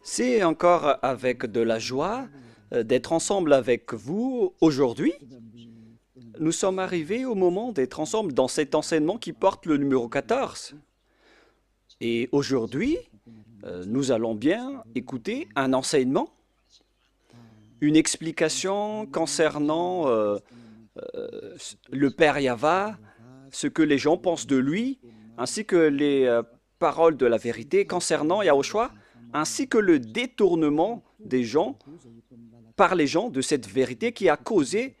C'est encore avec de la joie d'être ensemble avec vous aujourd'hui. Nous sommes arrivés au moment d'être ensemble dans cet enseignement qui porte le numéro 14. Et aujourd'hui, nous allons bien écouter un enseignement, une explication concernant le Père Yahva, ce que les gens pensent de lui, ainsi que les paroles de la vérité concernant Yahushua, ainsi que le détournement des gens par les gens de cette vérité qui a causé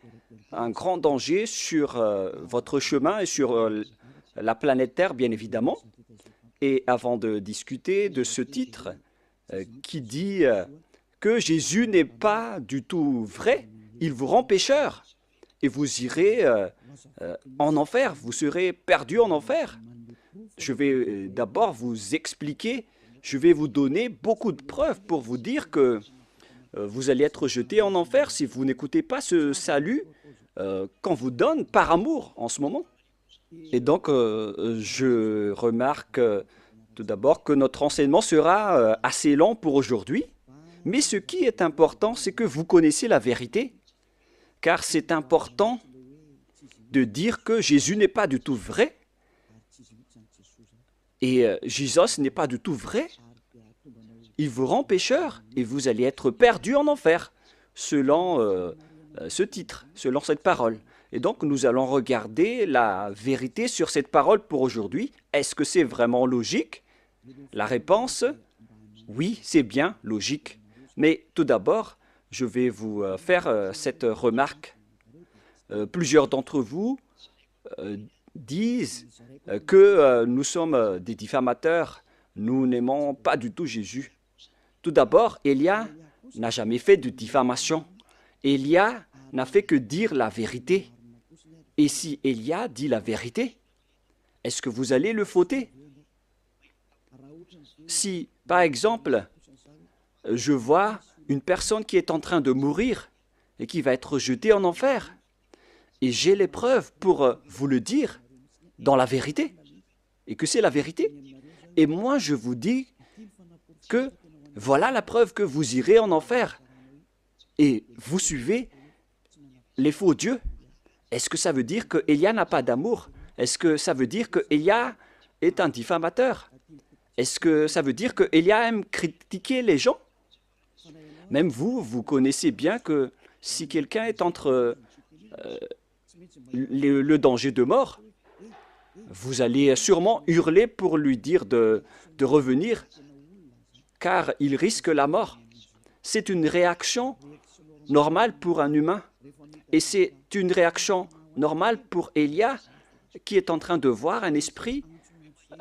un grand danger sur votre chemin et sur la planète Terre, bien évidemment. Et avant de discuter de ce titre qui dit que Jésus n'est pas du tout vrai, il vous rend pécheur et vous irez en enfer, vous serez perdu en enfer. Je vais d'abord vous expliquer, je vais vous donner beaucoup de preuves pour vous dire que vous allez être jeté en enfer si vous n'écoutez pas ce salut qu'on vous donne par amour en ce moment. Et donc, je remarque tout d'abord que notre enseignement sera assez lent pour aujourd'hui, mais ce qui est important, c'est que vous connaissez la vérité, car c'est important de dire que Jésus n'est pas du tout vrai, et Jésus n'est pas du tout vrai. Il vous rend pécheur, et vous allez être perdu en enfer, selon ce titre, selon cette parole. Et donc, nous allons regarder la vérité sur cette parole pour aujourd'hui. Est-ce que c'est vraiment logique? La réponse, oui, c'est bien logique. Mais tout d'abord, je vais vous faire cette remarque. Plusieurs d'entre vous disent que nous sommes des diffamateurs. Nous n'aimons pas du tout Jésus. Tout d'abord, Élia n'a jamais fait de diffamation. Élia n'a fait que dire la vérité. Et si Élia dit la vérité, est-ce que vous allez le fauter? Si, par exemple, je vois une personne qui est en train de mourir et qui va être jetée en enfer, et j'ai les preuves pour vous le dire dans la vérité, et que c'est la vérité, et moi je vous dis que voilà la preuve que vous irez en enfer, et vous suivez les faux dieux. Est-ce que ça veut dire que Élia n'a pas d'amour? Est-ce que ça veut dire que Élia est un diffamateur? Est-ce que ça veut dire que Élia aime critiquer les gens? Même vous, vous connaissez bien que si quelqu'un est entre le danger de mort, vous allez sûrement hurler pour lui dire de revenir, car il risque la mort. C'est une réaction normale pour un humain. Et c'est une réaction normale pour Élia, qui est en train de voir un esprit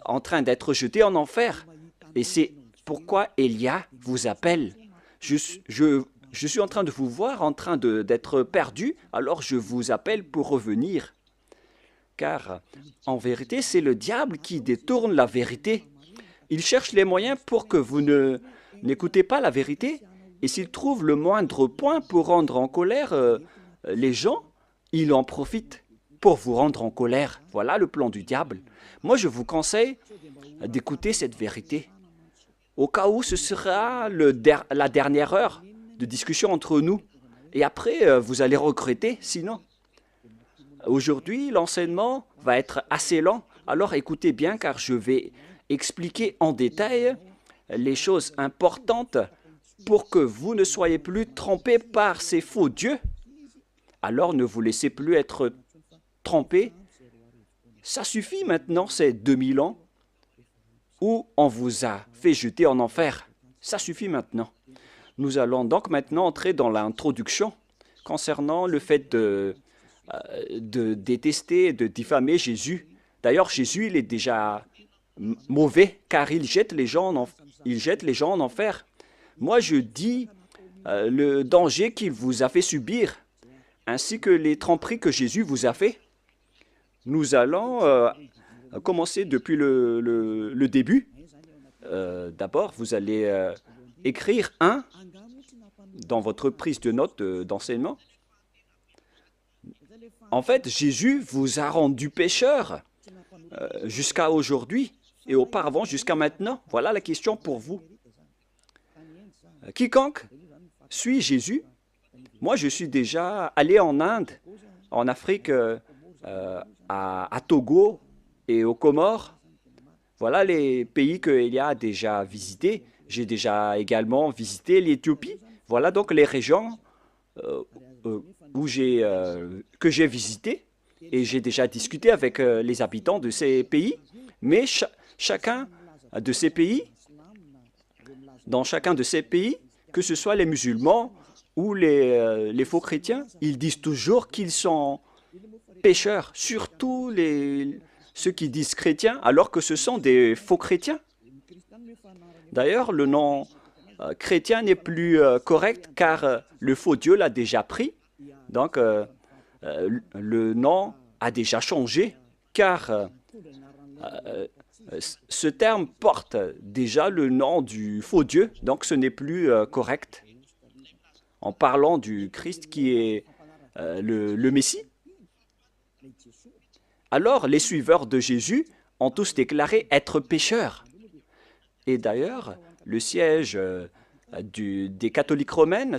en train d'être jeté en enfer. Et c'est pourquoi Élia vous appelle. Je suis en train de vous voir en train d'être perdu, alors je vous appelle pour revenir. Car, en vérité, c'est le diable qui détourne la vérité. Il cherche les moyens pour que vous n'écoutez pas la vérité. Et s'il trouve le moindre point pour rendre en colère les gens, il en profite pour vous rendre en colère. Voilà le plan du diable. Moi, je vous conseille d'écouter cette vérité. Au cas où ce sera la dernière heure de discussion entre nous. Et après, vous allez regretter, sinon. Aujourd'hui, l'enseignement va être assez lent. Alors écoutez bien, car je vais expliquer en détail les choses importantes pour que vous ne soyez plus trompés par ces faux dieux. Alors ne vous laissez plus être trompés. Ça suffit maintenant, ces 2000 ans où on vous a fait jeter en enfer. Ça suffit maintenant. Nous allons donc maintenant entrer dans l'introduction concernant le fait de détester, de diffamer Jésus. D'ailleurs, Jésus, il est déjà mauvais car il jette les gens en enfer. Moi, je dis le danger qu'il vous a fait subir, ainsi que les tromperies que Jésus vous a fait. Nous allons commencer depuis le début. D'abord, vous allez écrire 1 dans votre prise de notes d'enseignement. En fait, Jésus vous a rendu pécheur jusqu'à aujourd'hui et auparavant jusqu'à maintenant. Voilà la question pour vous. quiconque suit Jésus, moi je suis déjà allé en Inde, en Afrique, à Togo et aux Comores. Voilà les pays qu'il y a déjà visités. J'ai déjà également visité l'Éthiopie. Voilà donc les régions euh, que j'ai visitées et j'ai déjà discuté avec les habitants de ces pays. Mais chacun de ces pays, dans chacun de ces pays, que ce soit les musulmans ou les faux chrétiens, ils disent toujours qu'ils sont pécheurs, surtout ceux qui disent chrétiens, alors que ce sont des faux chrétiens. D'ailleurs, le nom chrétien n'est plus correct car le faux Dieu l'a déjà pris. Donc, le nom a déjà changé car ce terme porte déjà le nom du faux Dieu, donc ce n'est plus correct. En parlant du Christ qui est le Messie, alors les suiveurs de Jésus ont tous déclaré être pécheurs. Et d'ailleurs, le siège des catholiques romaines,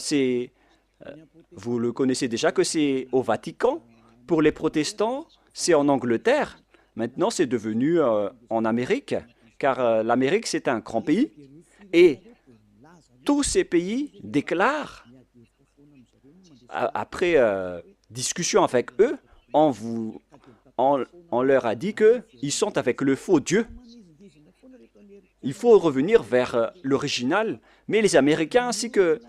vous le connaissez déjà que c'est au Vatican. Pour les protestants, c'est en Angleterre. Maintenant, c'est devenu en Amérique, car l'Amérique, c'est un grand pays. Et tous ces pays déclarent, après discussion avec eux, on leur a dit qu'ils sont avec le faux Dieu. Il faut revenir vers l'original, mais les Américains ainsi que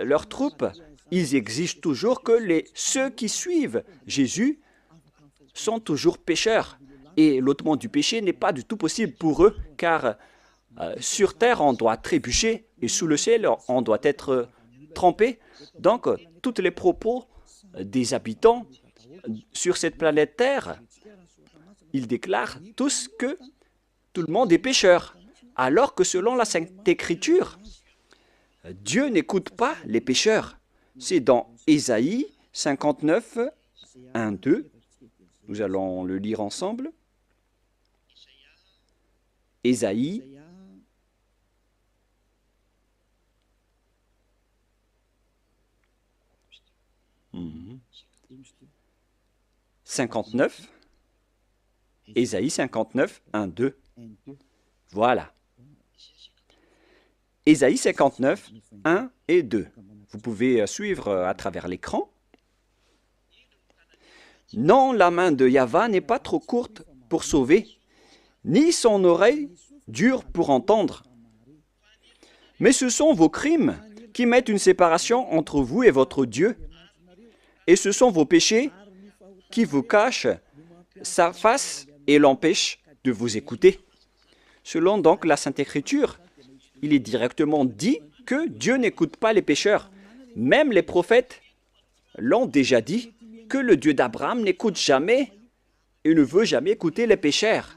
leurs troupes, ils exigent toujours que ceux qui suivent Jésus sont toujours pécheurs. Et l'ôtement du péché n'est pas du tout possible pour eux, car sur terre, on doit trébucher, et sous le ciel, on doit être trempé. Donc, tous les propos des habitants sur cette planète Terre, ils déclarent tous que tout le monde est pécheur. Alors que selon la Sainte Écriture, Dieu n'écoute pas les pécheurs. C'est dans Ésaïe 59, 1, 2. Nous allons le lire ensemble. Ésaïe 59. Ésaïe 59, 1, 2. Voilà. Ésaïe 59, 1 et 2. Vous pouvez suivre à travers l'écran. Non, la main de Yahva n'est pas trop courte pour sauver, ni son oreille dure pour entendre. Mais ce sont vos crimes qui mettent une séparation entre vous et votre Dieu, et ce sont vos péchés qui vous cachent sa face et l'empêchent de vous écouter. Selon donc la Sainte Écriture, il est directement dit que Dieu n'écoute pas les pécheurs. Même les prophètes l'ont déjà dit, que le Dieu d'Abraham n'écoute jamais et ne veut jamais écouter les pécheurs.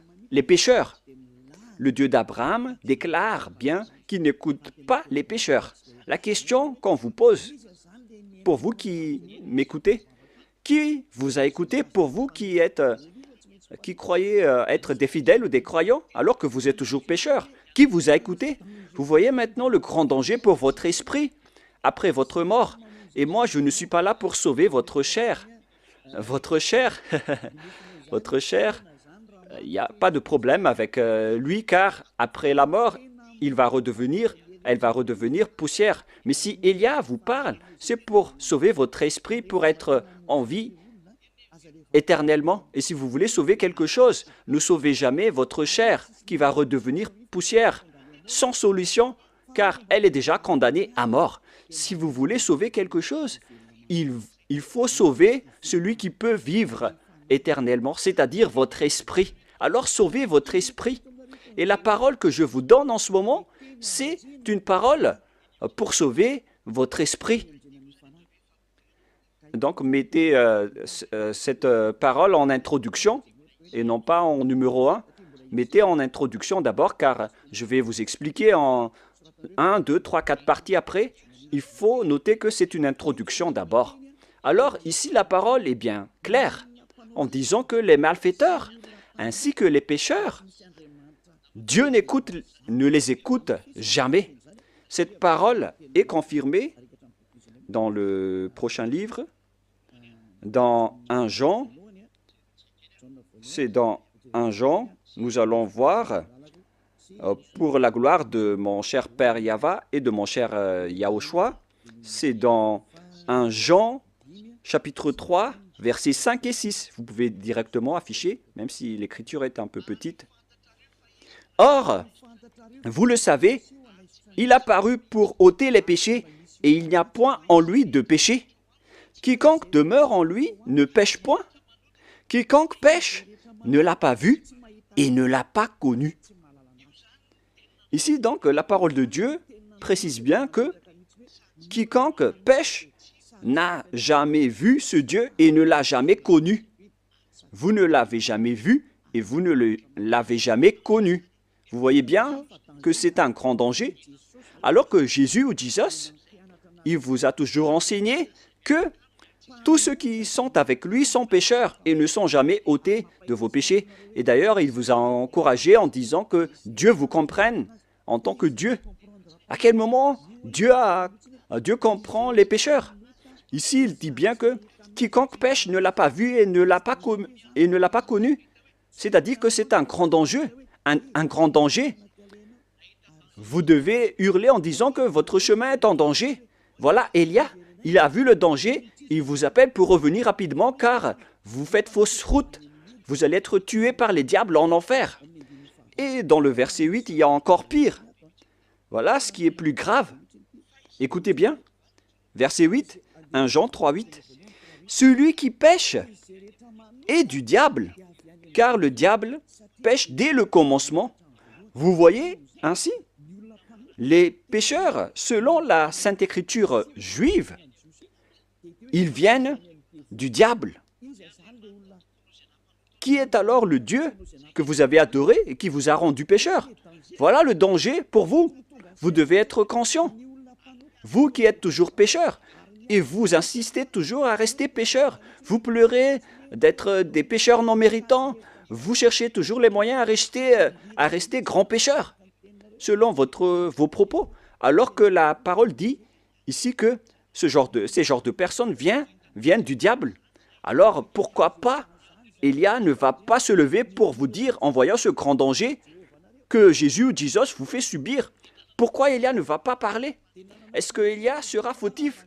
Le Dieu d'Abraham déclare bien qu'il n'écoute pas les pécheurs. La question qu'on vous pose, pour vous qui m'écoutez, qui vous a écouté pour vous qui croyez être des fidèles ou des croyants alors que vous êtes toujours pécheurs? Qui vous a écouté? Vous voyez maintenant le grand danger pour votre esprit après votre mort. Et moi, je ne suis pas là pour sauver votre chair. Votre chair, il n'y a pas de problème avec lui car après la mort, elle va redevenir poussière. Mais si Élia vous parle, c'est pour sauver votre esprit, pour être en vie éternellement. Et si vous voulez sauver quelque chose, ne sauvez jamais votre chair qui va redevenir poussière, sans solution, car elle est déjà condamnée à mort. Si vous voulez sauver quelque chose, il faut sauver celui qui peut vivre éternellement, c'est-à-dire votre esprit. Alors sauvez votre esprit. Et la parole que je vous donne en ce moment, c'est une parole pour sauver votre esprit. Donc, mettez cette parole en introduction et non pas en numéro 1. Mettez en introduction d'abord, car je vais vous expliquer en 1, 2, 3, 4 parties après. Il faut noter que c'est une introduction d'abord. Alors, ici, la parole est bien claire en disant que les malfaiteurs ainsi que les pécheurs, Dieu ne les écoute jamais. Cette parole est confirmée dans le prochain livre, dans 1 Jean. C'est dans 1 Jean, nous allons voir, pour la gloire de mon cher Père Yava et de mon cher Yahushua, c'est dans 1 Jean, chapitre 3, versets 5 et 6. Vous pouvez directement afficher, même si l'écriture est un peu petite. Or, vous le savez, il a paru pour ôter les péchés, et il n'y a point en lui de péché. Quiconque demeure en lui ne pêche point. Quiconque pêche ne l'a pas vu et ne l'a pas connu. Ici, donc, la parole de Dieu précise bien que quiconque pêche n'a jamais vu ce Dieu et ne l'a jamais connu. Vous ne l'avez jamais vu et vous ne l'avez jamais connu. Vous voyez bien que c'est un grand danger. Alors que Jésus ou Jesus, il vous a toujours enseigné que tous ceux qui sont avec lui sont pécheurs et ne sont jamais ôtés de vos péchés. Et d'ailleurs, il vous a encouragé en disant que Dieu vous comprenne en tant que Dieu. À quel moment Dieu comprend les pécheurs? Ici, il dit bien que quiconque pêche ne l'a pas vu et ne l'a pas connu. C'est-à-dire que c'est un grand danger. Un grand danger. Vous devez hurler en disant que votre chemin est en danger. Voilà, Élia, il a vu le danger, il vous appelle pour revenir rapidement car vous faites fausse route. Vous allez être tué par les diables en enfer. Et dans le verset 8, il y a encore pire. Voilà ce qui est plus grave. Écoutez bien, verset 8, 1 Jean 3, 8. Celui qui pêche est du diable, car le diable pêche dès le commencement. Vous voyez ainsi, les pécheurs, selon la Sainte Écriture juive, ils viennent du diable. Qui est alors le Dieu que vous avez adoré et qui vous a rendu pécheur? Voilà le danger pour vous. Vous devez être conscient. Vous qui êtes toujours pécheur, et vous insistez toujours à rester pécheur. Vous pleurez d'être des pécheurs non méritants. Vous cherchez toujours les moyens à rester grand pécheur, selon vos propos. Alors que la parole dit ici que ces genres de personnes viennent du diable. Alors pourquoi pas Élia ne va pas se lever pour vous dire, en voyant ce grand danger, que Jésus ou Jesus vous fait subir. Pourquoi Élia ne va pas parler? Est-ce que Élia sera fautif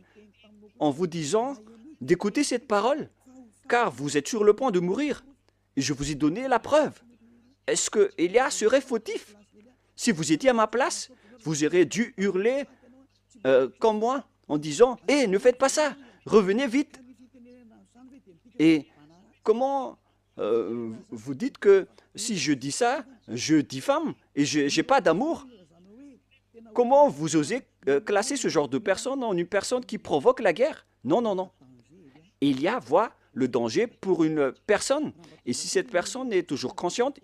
en vous disant d'écouter cette parole? Car vous êtes sur le point de mourir. Et je vous ai donné la preuve. Est-ce que Élia serait fautif? Si vous étiez à ma place, vous auriez dû hurler comme moi, en disant « Hé, ne faites pas ça, revenez vite !» Et comment vous dites que si je dis ça, je diffame et je n'ai pas d'amour? Comment vous osez classer ce genre de personne en une personne qui provoque la guerre? Non, non, non. Élia voit le danger pour une personne. Et si cette personne est toujours consciente,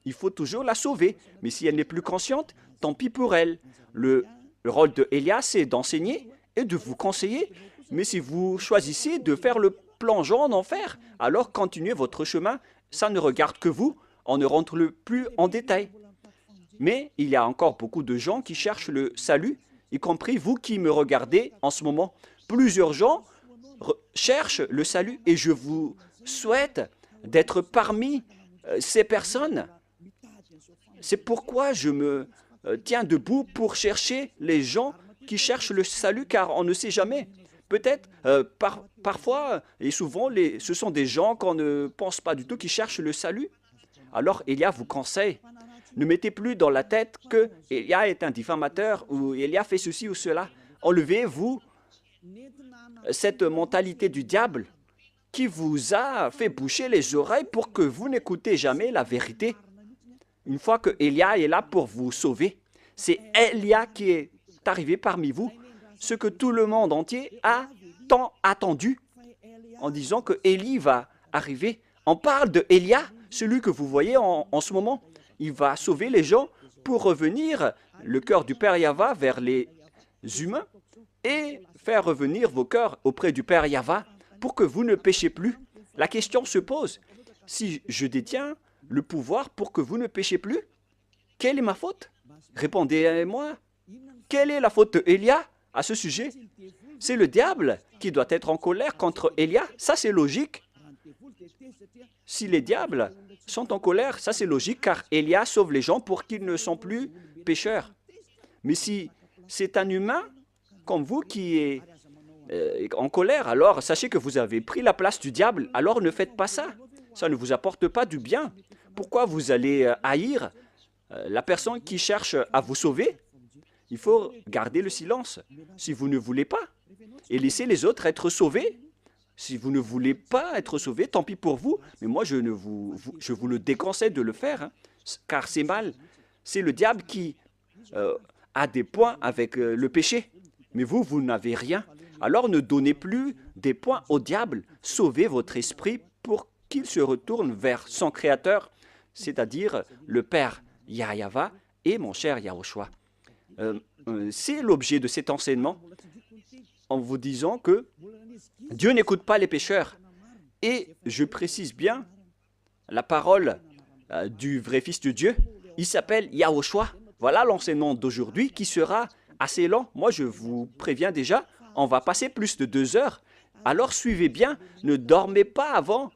il faut toujours la sauver. Mais si elle n'est plus consciente, tant pis pour elle. Le rôle de Élia, c'est d'enseigner et de vous conseiller. Mais si vous choisissez de faire le plongeon en enfer, alors continuez votre chemin. Ça ne regarde que vous. On ne rentre plus en détail. Mais il y a encore beaucoup de gens qui cherchent le salut, y compris vous qui me regardez en ce moment. Plusieurs gens cherchent le salut et je vous souhaite d'être parmi ces personnes. C'est pourquoi je me tiens debout pour chercher les gens qui cherchent le salut, car on ne sait jamais. Peut-être, parfois et souvent, ce sont des gens qu'on ne pense pas du tout qui cherchent le salut. Alors, Élia vous conseille, ne mettez plus dans la tête que Élia est un diffamateur ou Élia fait ceci ou cela. Enlevez-vous cette mentalité du diable qui vous a fait boucher les oreilles pour que vous n'écoutez jamais la vérité. Une fois que Élia est là pour vous sauver, c'est Élia qui est arrivé parmi vous, ce que tout le monde entier a tant attendu, en disant que Élie va arriver. On parle de Élia, celui que vous voyez en ce moment. Il va sauver les gens pour revenir le cœur du Père Yahva vers les humains et faire revenir vos cœurs auprès du Père Yahva pour que vous ne péchiez plus. La question se pose, si je détiens le pouvoir pour que vous ne péchiez plus, quelle est ma faute? Répondez-moi Quelle est la faute d'Élia à ce sujet? C'est le diable qui doit être en colère contre Élia. Ça, c'est logique. Si les diables sont en colère, ça c'est logique, car Élia sauve les gens pour qu'ils ne sont plus pécheurs. Mais si c'est un humain comme vous qui est en colère, alors sachez que vous avez pris la place du diable, alors ne faites pas ça. Ça ne vous apporte pas du bien. Pourquoi vous allez haïr la personne qui cherche à vous sauver? Il faut garder le silence si vous ne voulez pas et laisser les autres être sauvés. Si vous ne voulez pas être sauvé, tant pis pour vous, mais moi je vous le déconseille de le faire, hein, car c'est mal. C'est le diable qui a des points avec le péché, mais vous n'avez rien. Alors ne donnez plus des points au diable, sauvez votre esprit pour qu'il se retourne vers son Créateur, c'est-à-dire le Père Yahweh et mon cher Yahushua. C'est l'objet de cet enseignement, en vous disant que Dieu n'écoute pas les pécheurs. Et je précise bien la parole du vrai Fils de Dieu. Il s'appelle Yahushua. Voilà l'enseignement d'aujourd'hui qui sera assez lent. Moi, je vous préviens déjà, on va passer plus de 2 heures. Alors suivez bien, ne dormez pas avant,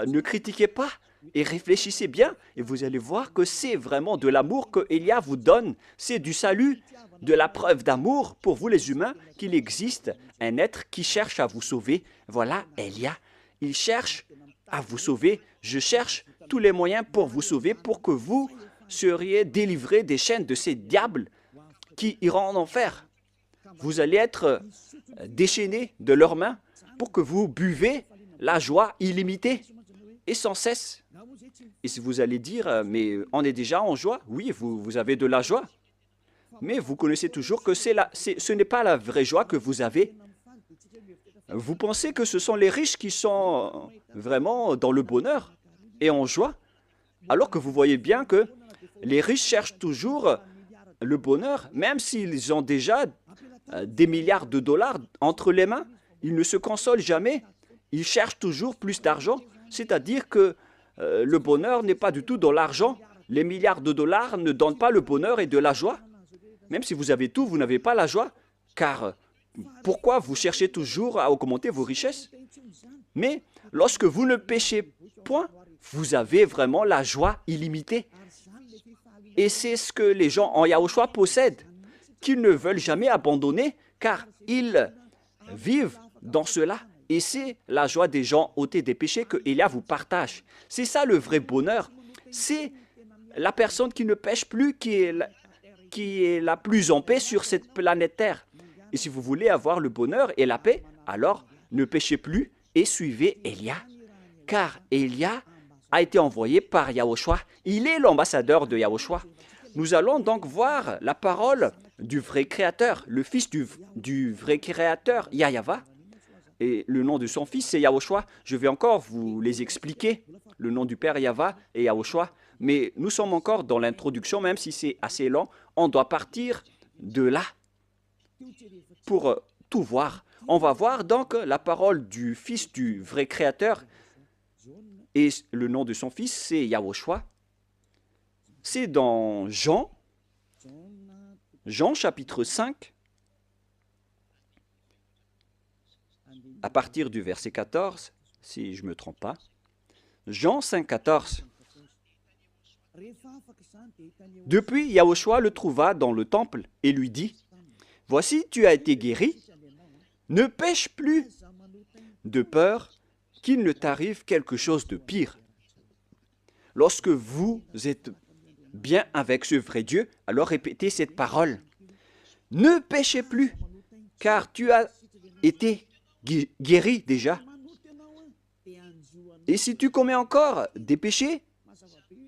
ne critiquez pas et réfléchissez bien. Et vous allez voir que c'est vraiment de l'amour que Élia vous donne. C'est du salut, de la preuve d'amour pour vous les humains qu'il existe un être qui cherche à vous sauver. Voilà Élia. Il cherche à vous sauver. Je cherche tous les moyens pour vous sauver, pour que vous seriez délivrés des chaînes de ces diables qui iront en enfer. Vous allez être déchaînés de leurs mains pour que vous buvez la joie illimitée et sans cesse. Et si vous allez dire, mais on est déjà en joie, oui, vous avez de la joie. Mais vous connaissez toujours que ce n'est pas la vraie joie que vous avez. Vous pensez que ce sont les riches qui sont vraiment dans le bonheur et en joie, alors que vous voyez bien que les riches cherchent toujours le bonheur, même s'ils ont déjà des milliards de dollars entre les mains. Ils ne se consolent jamais. Ils cherchent toujours plus d'argent. C'est-à-dire que le bonheur n'est pas du tout dans l'argent. Les milliards de dollars ne donnent pas le bonheur et de la joie. Même si vous avez tout, vous n'avez pas la joie. Car pourquoi vous cherchez toujours à augmenter vos richesses? Mais lorsque vous ne péchez point, vous avez vraiment la joie illimitée. Et c'est ce que les gens en Yahushua possèdent, qu'ils ne veulent jamais abandonner, car ils vivent dans cela. Et c'est la joie des gens ôtés des péchés que Élia vous partage. C'est ça le vrai bonheur. C'est la personne qui ne pêche plus qui est la plus en paix sur cette planète Terre. Et si vous voulez avoir le bonheur et la paix, alors ne péchez plus et suivez Élia. Car Élia a été envoyé par Yahushua. Il est l'ambassadeur de Yahushua. Nous allons donc voir la parole du vrai Créateur, le Fils du vrai Créateur, Yahweh. Et le nom de son Fils, c'est Yahushua. Je vais encore vous les expliquer, le nom du Père Yahweh et Yahushua. Mais nous sommes encore dans l'introduction, même si c'est assez lent. On doit partir de là pour tout voir. On va voir donc la parole du Fils du vrai Créateur. Et le nom de son Fils, c'est Yahushua. C'est dans Jean chapitre 5, à partir du verset 14, si je ne me trompe pas. Jean 5, 14. Depuis, Yahushua le trouva dans le temple et lui dit, « Voici, tu as été guéri, ne pêche plus, de peur qu'il ne t'arrive quelque chose de pire. » Lorsque vous êtes bien avec ce vrai Dieu, alors répétez cette parole. Ne péchez plus, car tu as été guéri déjà. Et si tu commets encore des péchés,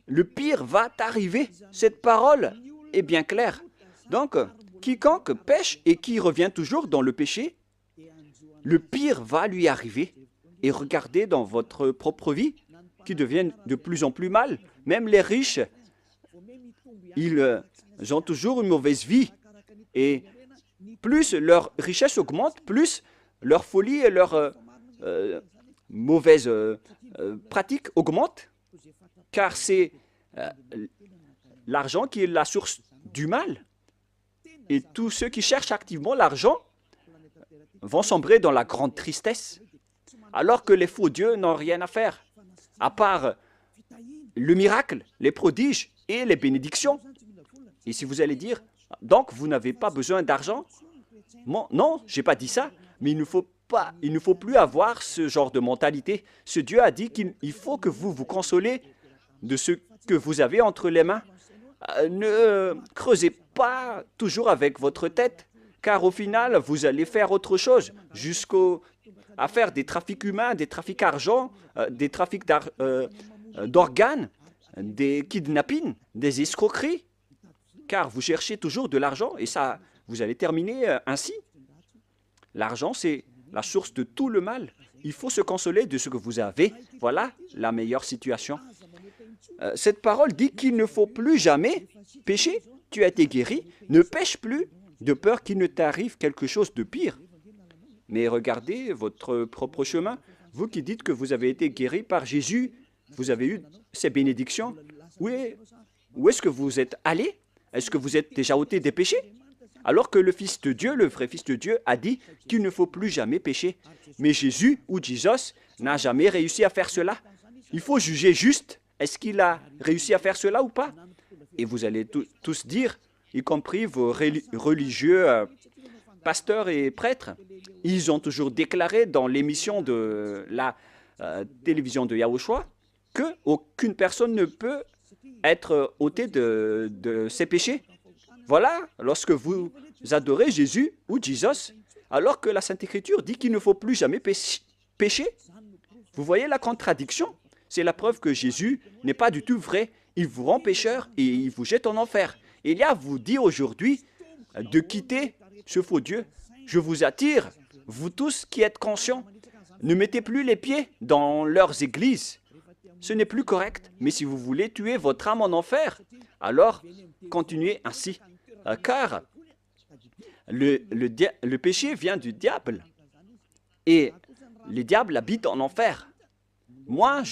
le pire va t'arriver. Cette parole est bien claire. Donc, quiconque pêche et qui revient toujours dans le péché, le pire va lui arriver. Et regardez dans votre propre vie, qui devient de plus en plus mal. Même les riches, ils ont toujours une mauvaise vie. Et plus leur richesse augmente, plus leur folie et leur mauvaise pratique augmentent. Car c'est l'argent qui est la source du mal. Et tous ceux qui cherchent activement l'argent vont sombrer dans la grande tristesse, alors que les faux dieux n'ont rien à faire, à part le miracle, les prodiges et les bénédictions. Et si vous allez dire, donc vous n'avez pas besoin d'argent? Non, je n'ai pas dit ça, mais il ne faut plus avoir ce genre de mentalité. Ce Dieu a dit qu'il faut que vous vous consolez de ce que vous avez entre les mains. Ne creusez pas toujours avec votre tête, car au final, vous allez faire autre chose, jusqu'à faire des trafics humains, des trafics d'argent, des trafics d'organes, des kidnappings, des escroqueries, car vous cherchez toujours de l'argent et ça, vous allez terminer ainsi. L'argent, c'est la source de tout le mal. Il faut se consoler de ce que vous avez. Voilà la meilleure situation. Cette parole dit qu'il ne faut plus jamais pécher. Tu as été guéri, ne pêche plus, de peur qu'il ne t'arrive quelque chose de pire. Mais regardez votre propre chemin. Vous qui dites que vous avez été guéri par Jésus, vous avez eu ces bénédictions. Où est-ce que vous êtes allé? Est-ce que vous êtes déjà ôté des péchés? Alors que le Fils de Dieu, le vrai Fils de Dieu, a dit qu'il ne faut plus jamais pécher. Mais Jésus ou Jesus n'a jamais réussi à faire cela. Il faut juger juste. Est-ce qu'il a réussi à faire cela ou pas? Et vous allez tous dire, y compris vos religieux pasteurs et prêtres, ils ont toujours déclaré dans l'émission de la télévision de Yahushua qu'aucune personne ne peut être ôtée de ses péchés. Voilà, lorsque vous adorez Jésus ou Jesus, alors que la Sainte Écriture dit qu'il ne faut plus jamais pécher. Vous voyez la contradiction? C'est la preuve que Jésus n'est pas du tout vrai. Il vous rend pécheur et il vous jette en enfer. Élia vous dit aujourd'hui de quitter ce faux Dieu. Je vous attire, vous tous qui êtes conscients, ne mettez plus les pieds dans leurs églises. Ce n'est plus correct, mais si vous voulez tuer votre âme en enfer, alors continuez ainsi. Car le péché vient du diable et le diable habite en enfer. Moi,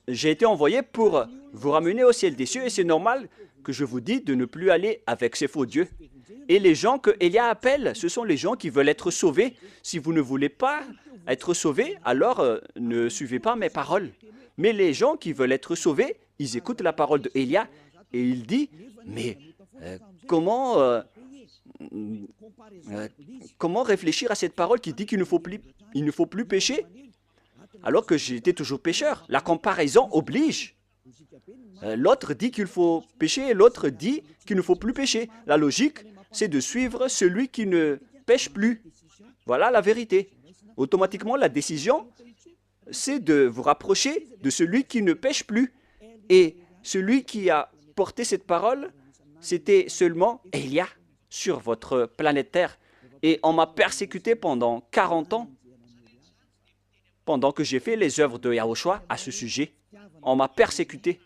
j'ai été envoyé pour vous ramener au ciel des cieux et c'est normal que je vous dis de ne plus aller avec ces faux dieux. Et les gens que Élia appelle, ce sont les gens qui veulent être sauvés. Si vous ne voulez pas être sauvés, alors ne suivez pas mes paroles. Mais les gens qui veulent être sauvés, ils écoutent la parole de Élia et il dit, mais comment réfléchir à cette parole qui dit qu'il ne faut plus pécher alors que j'étais toujours pécheur? La comparaison oblige. L'autre dit qu'il faut pécher et l'autre dit qu'il ne faut plus pécher. La logique, c'est de suivre celui qui ne pêche plus. Voilà la vérité. Automatiquement, la décision, c'est de vous rapprocher de celui qui ne pêche plus. Et celui qui a porté cette parole, c'était seulement Élia sur votre planète Terre. Et on m'a persécuté pendant 40 ans, pendant que j'ai fait les œuvres de Yahushua à ce sujet. On m'a persécuté.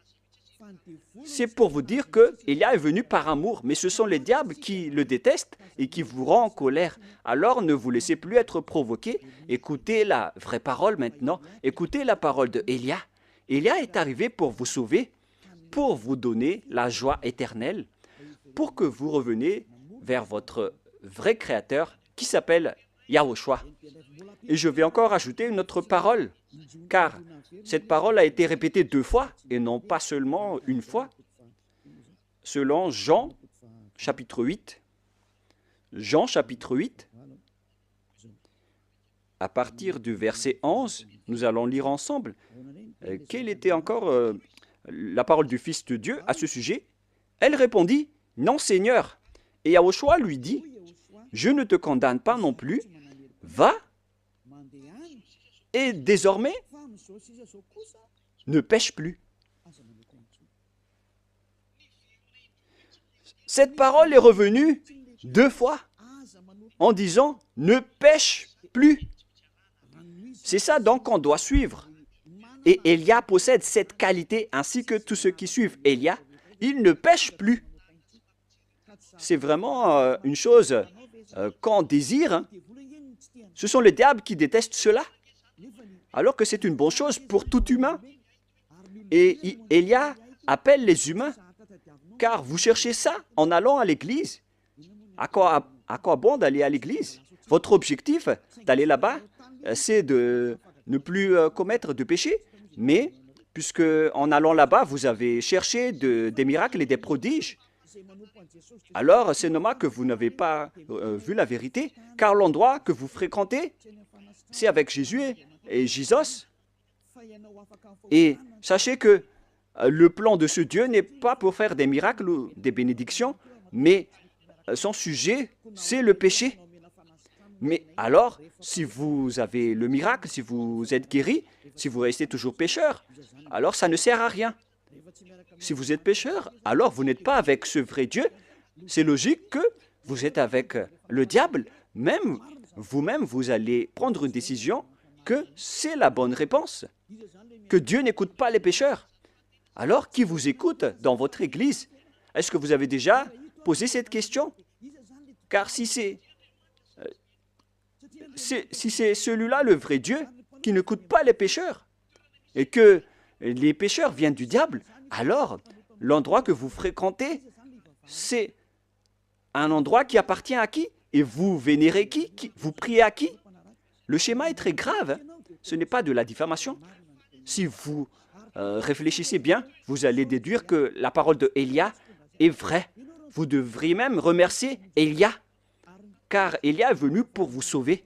C'est pour vous dire que Élia est venu par amour, mais ce sont les diables qui le détestent et qui vous rendent en colère. Alors ne vous laissez plus être provoqué. Écoutez la vraie parole maintenant. Écoutez la parole de Élia. Élia est arrivé pour vous sauver, pour vous donner la joie éternelle, pour que vous reveniez vers votre vrai Créateur qui s'appelle Yahushua. Et je vais encore ajouter une autre parole, car cette parole a été répétée 2 fois et non pas seulement une fois. Selon Jean, chapitre 8, Jean, chapitre 8, à partir du verset 11, nous allons lire ensemble. Quelle était encore la parole du Fils de Dieu à ce sujet? Elle répondit, « Non, Seigneur. » Et Yahushua lui dit, « Je ne te condamne pas non plus. Va, et désormais, ne pêche plus. » Cette parole est revenue 2 fois en disant « Ne pêche plus ». C'est ça donc qu'on doit suivre. Et Élia possède cette qualité ainsi que tous ceux qui suivent Élia. Il ne pêche plus. C'est vraiment une chose qu'on désire. Hein. Ce sont les diables qui détestent cela. Alors que c'est une bonne chose pour tout humain. Et Élia appelle les humains, car vous cherchez ça en allant à l'église, à quoi bon d'aller à l'église? Votre objectif d'aller là-bas, c'est de ne plus commettre de péché. Mais puisque en allant là-bas, vous avez cherché des miracles et des prodiges, alors c'est normal que vous n'avez pas vu la vérité, car l'endroit que vous fréquentez, c'est avec Jésus et Jésus. Et sachez que le plan de ce Dieu n'est pas pour faire des miracles ou des bénédictions, mais son sujet, c'est le péché. Mais alors, si vous avez le miracle, si vous êtes guéri, si vous restez toujours pécheur, alors ça ne sert à rien. Si vous êtes pécheur, alors vous n'êtes pas avec ce vrai Dieu. C'est logique que vous êtes avec le diable. Même vous-même, vous allez prendre une décision que c'est la bonne réponse, que Dieu n'écoute pas les pécheurs. Alors, qui vous écoute dans votre église? Est-ce que vous avez déjà posé cette question? Car si c'est celui-là le vrai Dieu qui n'écoute pas les pécheurs et que les pécheurs viennent du diable, alors l'endroit que vous fréquentez, c'est un endroit qui appartient à qui? Et vous vénérez qui? Vous priez à qui? Le schéma est très grave. Ce n'est pas de la diffamation. Si vous réfléchissez bien, vous allez déduire que la parole de Élia est vraie. Vous devriez même remercier Élia, car Élia est venu pour vous sauver.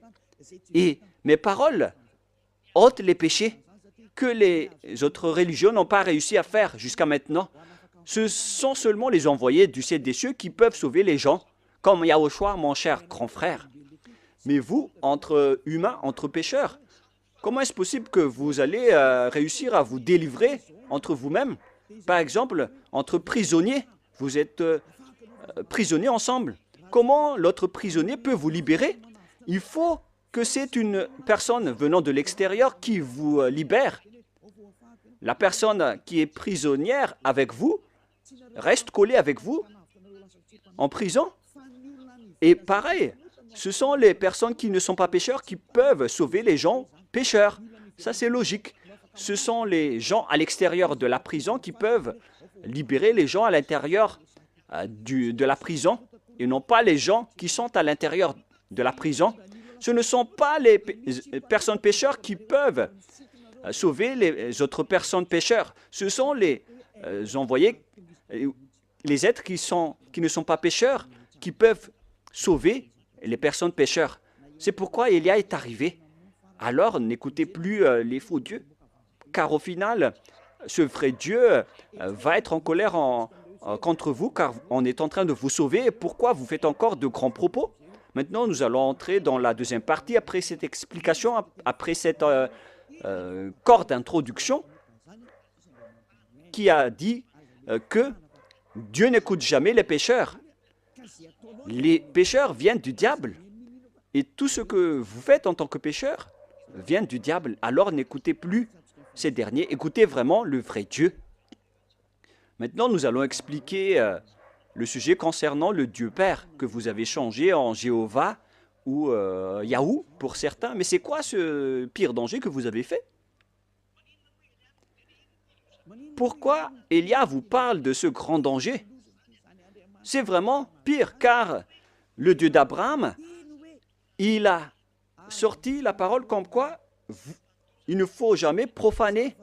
Et mes paroles ôtent les péchés que les autres religions n'ont pas réussi à faire jusqu'à maintenant. Ce sont seulement les envoyés du ciel des cieux qui peuvent sauver les gens, comme Yahushua, mon cher grand frère. Mais vous, entre humains, entre pécheurs, comment est-ce possible que vous allez réussir à vous délivrer entre vous-mêmes? Par exemple, entre prisonniers, vous êtes prisonniers ensemble. Comment l'autre prisonnier peut vous libérer? Il faut que c'est une personne venant de l'extérieur qui vous libère. La personne qui est prisonnière avec vous reste collée avec vous en prison. Et pareil, ce sont les personnes qui ne sont pas pécheurs qui peuvent sauver les gens pécheurs. Ça, c'est logique. Ce sont les gens à l'extérieur de la prison qui peuvent libérer les gens à l'intérieur de la prison et non pas les gens qui sont à l'intérieur de la prison. Ce ne sont pas les personnes pécheurs qui peuvent sauver les autres personnes pécheurs. Ce sont les envoyés, les êtres qui ne sont pas pécheurs, qui peuvent sauver les personnes pécheurs. C'est pourquoi Élia est arrivé. Alors, n'écoutez plus les faux dieux, car au final, ce vrai Dieu va être en colère contre vous, car on est en train de vous sauver. Pourquoi vous faites encore de grands propos? Maintenant, nous allons entrer dans la deuxième partie, après cette explication, après cette corde d'introduction, qui a dit que Dieu n'écoute jamais les pécheurs. Les pécheurs viennent du diable. Et tout ce que vous faites en tant que pécheur vient du diable. Alors n'écoutez plus ces derniers, écoutez vraiment le vrai Dieu. Maintenant, nous allons expliquer le sujet concernant le Dieu Père que vous avez changé en Jéhovah ou Yahou pour certains. Mais c'est quoi ce pire danger que vous avez fait? Pourquoi Élia vous parle de ce grand danger? C'est vraiment pire, car le Dieu d'Abraham, il a sorti la parole comme quoi il ne faut jamais profaner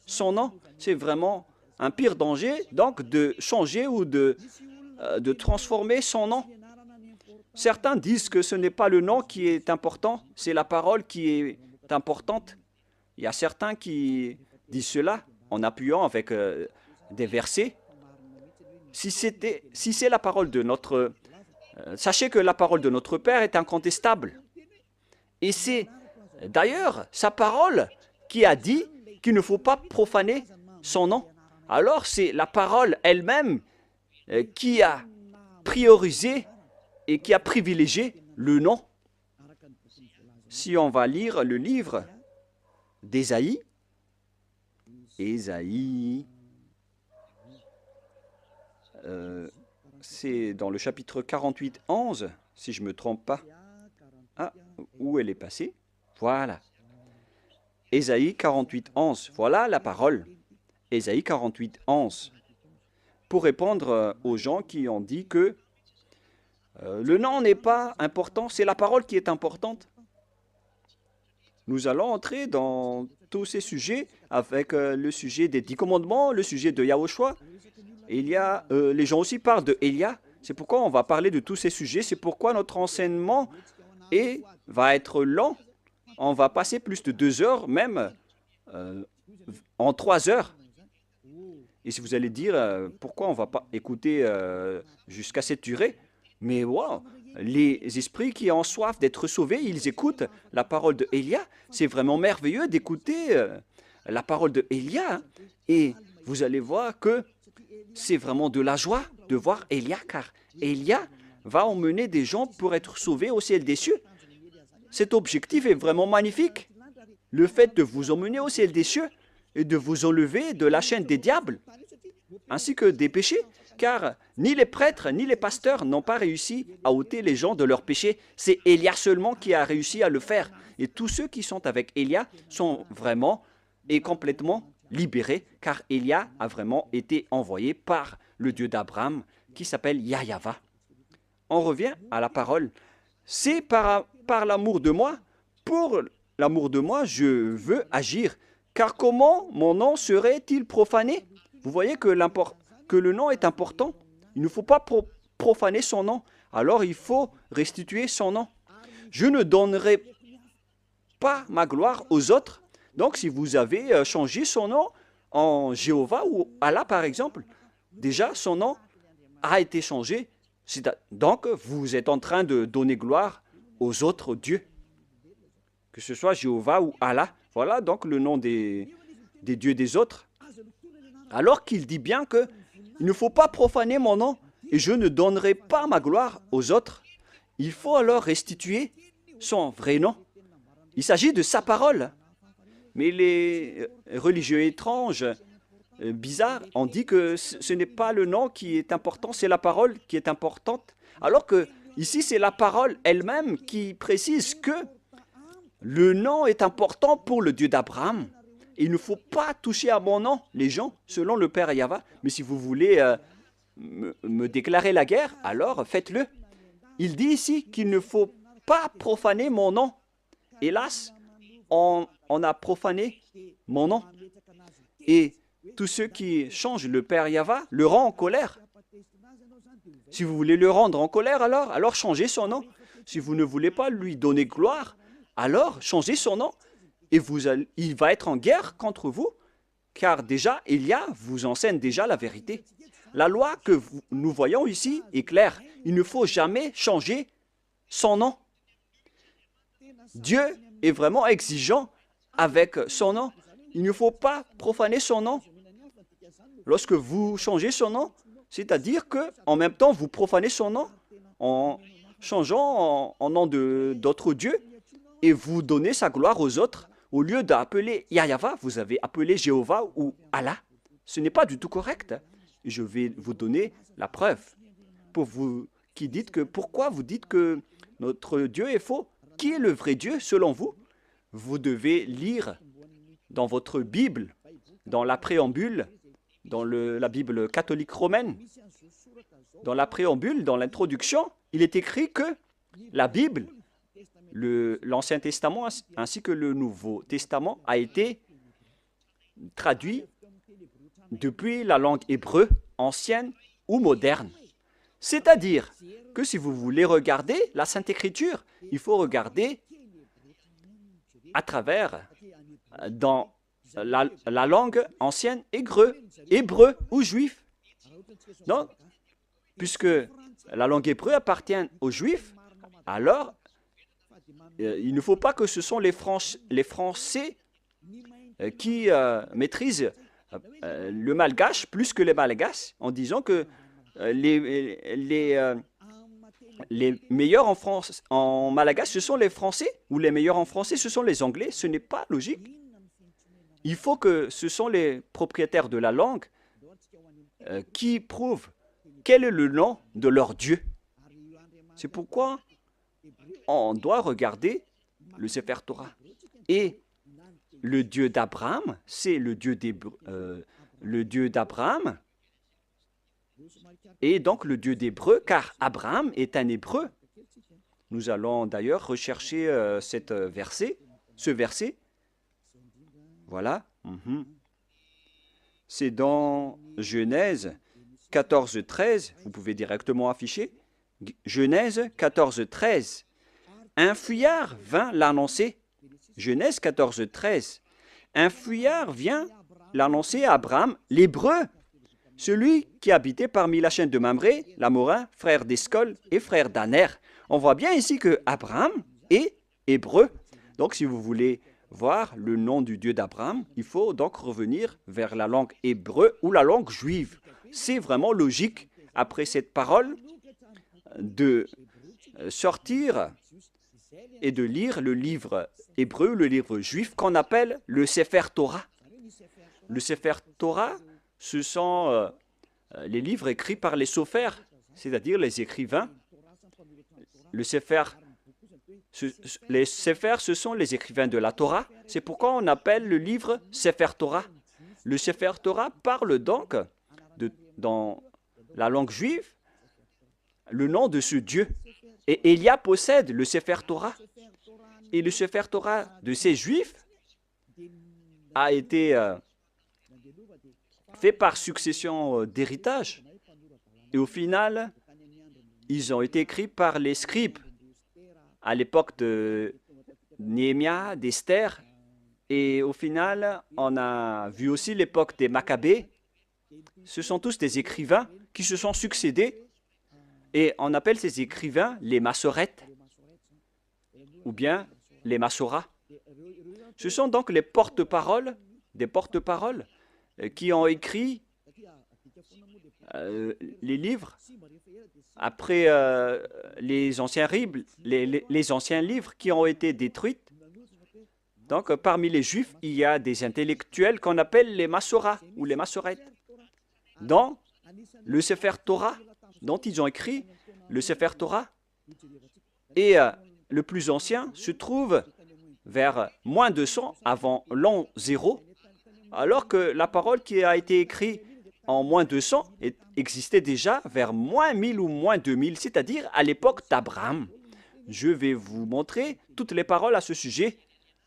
son nom. C'est vraiment un pire danger, donc, de changer ou de transformer son nom. Certains disent que ce n'est pas le nom qui est important, c'est la parole qui est importante. Il y a certains qui disent cela en appuyant avec des versets. Si c'est la parole de notre... sachez que la parole de notre Père est incontestable. Et c'est d'ailleurs sa parole qui a dit qu'il ne faut pas profaner son nom. Alors c'est la parole elle-même qui a priorisé et qui a privilégié le nom. Si on va lire le livre d'Ésaïe, c'est dans le chapitre 48, 11, si je ne me trompe pas. Ah, où elle est passée? Voilà. Ésaïe 48, 11. Voilà la parole. Ésaïe 48, 11. Pour répondre aux gens qui ont dit que Le nom n'est pas important, c'est la parole qui est importante. Nous allons entrer dans tous ces sujets avec le sujet des 10 commandements, le sujet de Yahushua. Les gens aussi parlent de Élia. C'est pourquoi on va parler de tous ces sujets. C'est pourquoi notre enseignement va être long. On va passer plus de 2 heures, même en 3 heures. Et si vous allez dire pourquoi on ne va pas écouter jusqu'à cette durée, mais wow, les esprits qui ont soif d'être sauvés, ils écoutent la parole de Élia. C'est vraiment merveilleux d'écouter la parole de Élia. Et vous allez voir que c'est vraiment de la joie de voir Élia, car Élia va emmener des gens pour être sauvés au ciel des cieux. Cet objectif est vraiment magnifique. Le fait de vous emmener au ciel des cieux et de vous enlever de la chaîne des diables, ainsi que des péchés, car ni les prêtres ni les pasteurs n'ont pas réussi à ôter les gens de leurs péchés. C'est Élia seulement qui a réussi à le faire. Et tous ceux qui sont avec Élia sont vraiment et complètement libérés, car Élia a vraiment été envoyé par le Dieu d'Abraham, qui s'appelle Yahyaha. On revient à la parole. C'est par l'amour de moi, pour l'amour de moi, je veux agir. Car comment mon nom serait-il profané? Vous voyez que le nom est important. Il ne faut pas profaner son nom. Alors il faut restituer son nom. Je ne donnerai pas ma gloire aux autres. Donc si vous avez changé son nom en Jéhovah ou Allah par exemple, déjà son nom a été changé. Donc vous êtes en train de donner gloire aux autres dieux, que ce soit Jéhovah ou Allah. Voilà donc le nom des dieux des autres. Alors qu'il dit bien que il ne faut pas profaner mon nom et je ne donnerai pas ma gloire aux autres. Il faut alors restituer son vrai nom. Il s'agit de sa parole. Mais les religieux étranges, bizarres, ont dit que ce n'est pas le nom qui est important, c'est la parole qui est importante. Alors que ici, c'est la parole elle-même qui précise que le nom est important pour le Dieu d'Abraham. Il ne faut pas toucher à mon nom, les gens, selon le Père Yahva. Mais si vous voulez me déclarer la guerre, alors faites-le. Il dit ici qu'il ne faut pas profaner mon nom. Hélas, on a profané mon nom. Et tous ceux qui changent le Père Yahva le rend en colère. Si vous voulez le rendre en colère, alors changez son nom. Si vous ne voulez pas lui donner gloire, alors changez son nom. Et il va être en guerre contre vous, car déjà, Élia vous enseigne déjà la vérité. La loi que nous voyons ici est claire. Il ne faut jamais changer son nom. Dieu est vraiment exigeant avec son nom. Il ne faut pas profaner son nom. Lorsque vous changez son nom, c'est-à-dire qu'en même temps, vous profanez son nom en changeant en nom d'autres dieux et vous donnez sa gloire aux autres. Au lieu d'appeler Yahyaha, vous avez appelé Jéhovah ou Allah. Ce n'est pas du tout correct. Je vais vous donner la preuve. Pour vous qui dites que, pourquoi vous dites que notre Dieu est faux? Qui est le vrai Dieu selon vous? Vous devez lire dans votre Bible, dans la préambule, dans la Bible catholique romaine, dans la préambule, dans l'introduction, il est écrit que la Bible, l'Ancien Testament ainsi que le Nouveau Testament a été traduit depuis la langue hébreu ancienne ou moderne. C'est-à-dire que si vous voulez regarder la Sainte Écriture, il faut regarder à travers dans la langue ancienne hébreu ou juif. Donc, puisque la langue hébreu appartient aux juifs, alors il ne faut pas que ce sont les Français qui maîtrisent le malgache plus que les malgaches, en disant que les meilleurs en malgache, ce sont les Français, ou les meilleurs en français, ce sont les Anglais. Ce n'est pas logique. Il faut que ce sont les propriétaires de la langue qui prouvent quel est le nom de leur Dieu. C'est pourquoi on doit regarder le Sefer Torah. Et le Dieu d'Abraham, c'est le Dieu d'Abraham. est donc le Dieu d'Hébreu, car Abraham est un Hébreu. Nous allons d'ailleurs rechercher ce verset. Voilà. C'est dans Genèse 14, 13. Vous pouvez directement afficher. Genèse 14, 13. Un fuyard vint l'annoncer. Genèse 14, 13. Un fuyard vient l'annoncer à Abraham, l'Hébreu, celui qui habitait parmi la chaîne de Mamré, l'Amorin, frère d'Escol et frère d'Aner. On voit bien ici que Abraham est hébreu. Donc, si vous voulez voir le nom du Dieu d'Abraham, il faut donc revenir vers la langue hébreu ou la langue juive. C'est vraiment logique, après cette parole, de sortir et de lire le livre hébreu, le livre juif qu'on appelle le Sefer Torah. Le Sefer Torah, ce sont les livres écrits par les sophères, c'est-à-dire les écrivains. Les Sephers, ce sont les écrivains de la Torah. C'est pourquoi on appelle le livre Sefer Torah. Le Sefer Torah parle donc, dans la langue juive, le nom de ce Dieu. Et Élia possède le Sefer Torah. Et le Sefer Torah de ces Juifs a été fait par succession d'héritage. Et au final, ils ont été écrits par les scribes à l'époque de Néhémia, d'Esther. Et au final, on a vu aussi l'époque des Maccabées. Ce sont tous des écrivains qui se sont succédés. Et on appelle ces écrivains les Massorètes ou bien les Massoras. Ce sont donc les porte-paroles, des porte-paroles qui ont écrit les livres après les anciens livres qui ont été détruits. Donc, parmi les Juifs, il y a des intellectuels qu'on appelle les Massoras ou les Massorètes. Dans le Sefer Torah, dont ils ont écrit le Sefer Torah, et le plus ancien se trouve vers moins 200 avant l'an 0, alors que la parole qui a été écrite en moins 200 existait déjà vers moins 1000 ou moins 2000, c'est-à-dire à l'époque d'Abraham. Je vais vous montrer toutes les paroles à ce sujet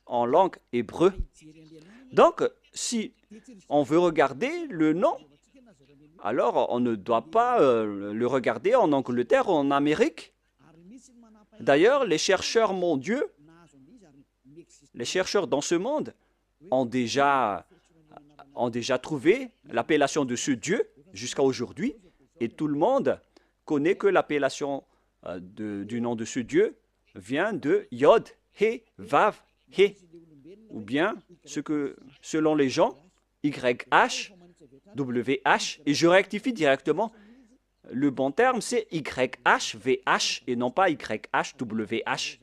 en langue hébreu. Donc, si on veut regarder le nom, alors on ne doit pas le regarder en Angleterre ou en Amérique. D'ailleurs, les chercheurs mondiaux, les chercheurs dans ce monde ont déjà trouvé l'appellation de ce Dieu jusqu'à aujourd'hui, et tout le monde connaît que l'appellation du nom de ce Dieu vient de Yod, He, Vav, He, ou bien selon les gens, YH, WH, et je rectifie directement, le bon terme c'est YH, VH et non pas YH, WH.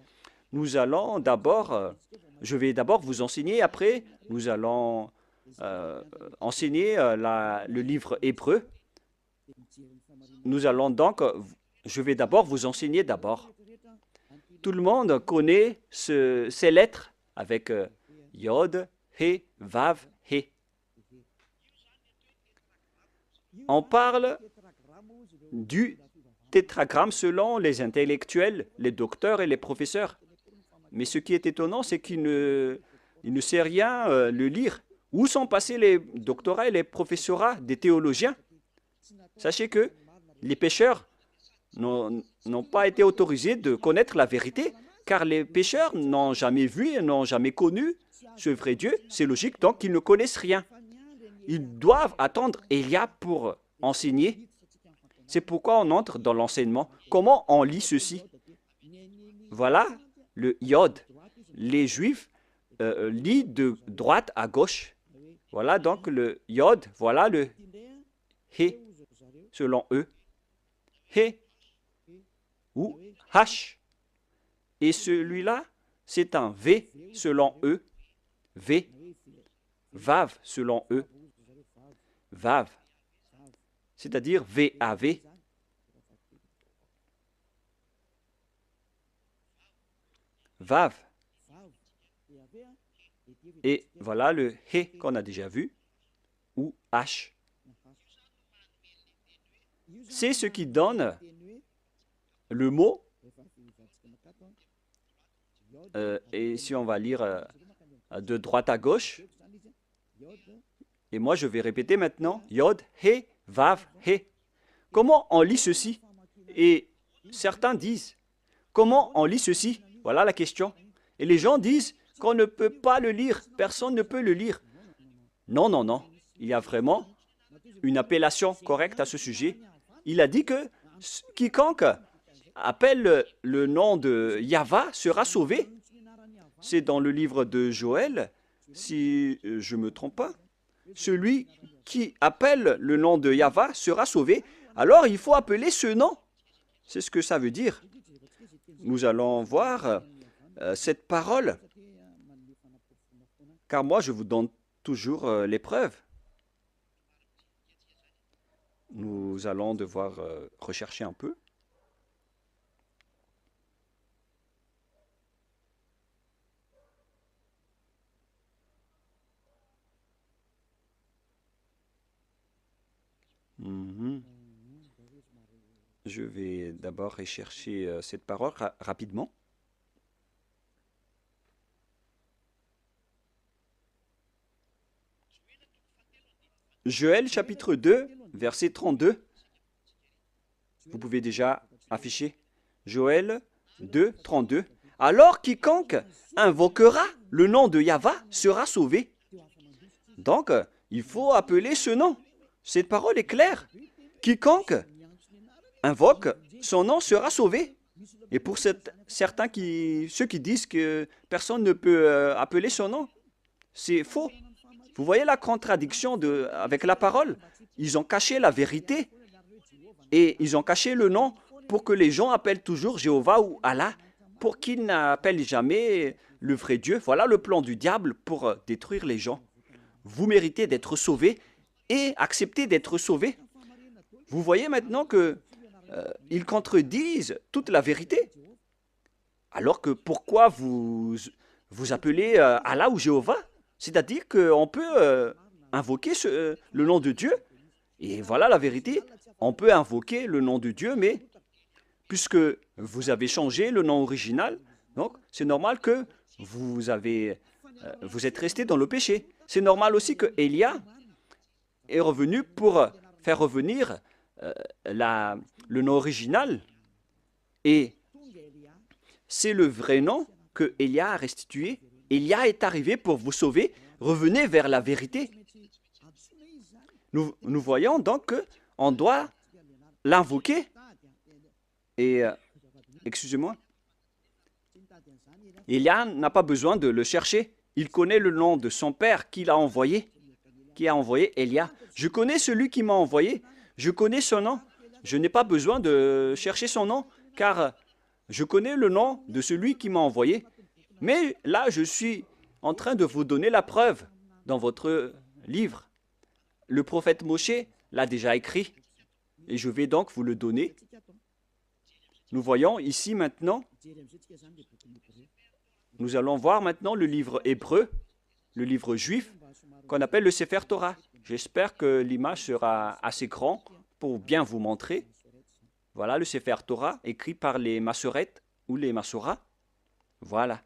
Nous allons d'abord, je vais d'abord vous enseigner, après nous allons enseigner le livre hébreu. Nous allons donc, je vais d'abord vous enseigner d'abord. Tout le monde connaît ces lettres avec Yod, He, Vav, He. On parle du tétragramme selon les intellectuels, les docteurs et les professeurs. Mais ce qui est étonnant, c'est qu'il ne sait rien le lire. Où sont passés les doctorats et les professorats des théologiens? Sachez que les pécheurs n'ont pas été autorisés de connaître la vérité, car les pécheurs n'ont jamais vu et n'ont jamais connu ce vrai Dieu. C'est logique, donc ils ne connaissent rien. Ils doivent attendre Élia pour enseigner. C'est pourquoi on entre dans l'enseignement. Comment on lit ceci? Voilà le Yod. Les Juifs lisent de droite à gauche. Voilà donc le Yod. Voilà le He, selon eux. He ou H. Et celui-là, c'est un V, selon eux. V. Vav, selon eux. Vav. C'est-à-dire V-A-V. Vav. Et voilà le He qu'on a déjà vu, ou H. c'est ce qui donne le mot. Et si on va lire de droite à gauche, et moi je vais répéter maintenant, Yod, He, Vav, He. Comment on lit ceci? Et certains disent, comment on lit ceci? Voilà la question. Et les gens disent qu'on ne peut pas le lire, personne ne peut le lire. Non, non, non, il y a vraiment une appellation correcte à ce sujet. Il a dit que quiconque appelle le nom de Yahva sera sauvé. C'est dans le livre de Joël, si je ne me trompe pas. Celui qui appelle le nom de Yahva sera sauvé. Alors il faut appeler ce nom. C'est ce que ça veut dire. Nous allons voir cette parole, car moi je vous donne toujours les preuves. Nous allons devoir rechercher un peu. Je vais d'abord rechercher cette parole rapidement. Joël chapitre 2, verset 32. Vous pouvez déjà afficher. Joël 2, 32. Alors quiconque invoquera le nom de Yahva sera sauvé. Donc, il faut appeler ce nom. Cette parole est claire. Quiconque invoque son nom sera sauvé. Et pour certains ceux qui disent que personne ne peut appeler son nom, c'est faux. Vous voyez la contradiction avec la parole? Ils ont caché la vérité et ils ont caché le nom pour que les gens appellent toujours Jéhovah ou Allah, pour qu'ils n'appellent jamais le vrai Dieu. Voilà le plan du diable pour détruire les gens. Vous méritez d'être sauvés et accepter d'être sauvés. Vous voyez maintenant que ils contredisent toute la vérité. Alors que pourquoi vous appelez Allah ou Jéhovah? C'est-à-dire qu'on peut invoquer le nom de Dieu. Et voilà la vérité. On peut invoquer le nom de Dieu, mais puisque vous avez changé le nom original, donc c'est normal que vous êtes resté dans le péché. C'est normal aussi que Élia est revenu pour faire revenir le nom original. Et c'est le vrai nom que Élia a restitué. Élia est arrivé pour vous sauver. Revenez vers la vérité. Nous voyons donc qu'on doit l'invoquer. Et, excusez-moi, Élia n'a pas besoin de le chercher. Il connaît le nom de son père qui a envoyé Élia. Je connais celui qui m'a envoyé. Je connais son nom. Je n'ai pas besoin de chercher son nom, car je connais le nom de celui qui m'a envoyé. Mais là, je suis en train de vous donner la preuve dans votre livre. Le prophète Moshe l'a déjà écrit, et je vais donc vous le donner. Nous voyons ici maintenant, nous allons voir maintenant le livre hébreu, le livre juif, qu'on appelle le Sefer Torah. J'espère que l'image sera assez grande pour bien vous montrer. Voilà le Sefer Torah, écrit par les Massorètes ou les Massoras. Voilà.